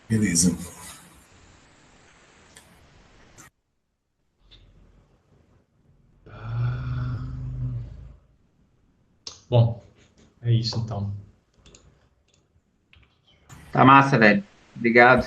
Beleza.
Bom, é isso então.
Tá massa, velho. Obrigado.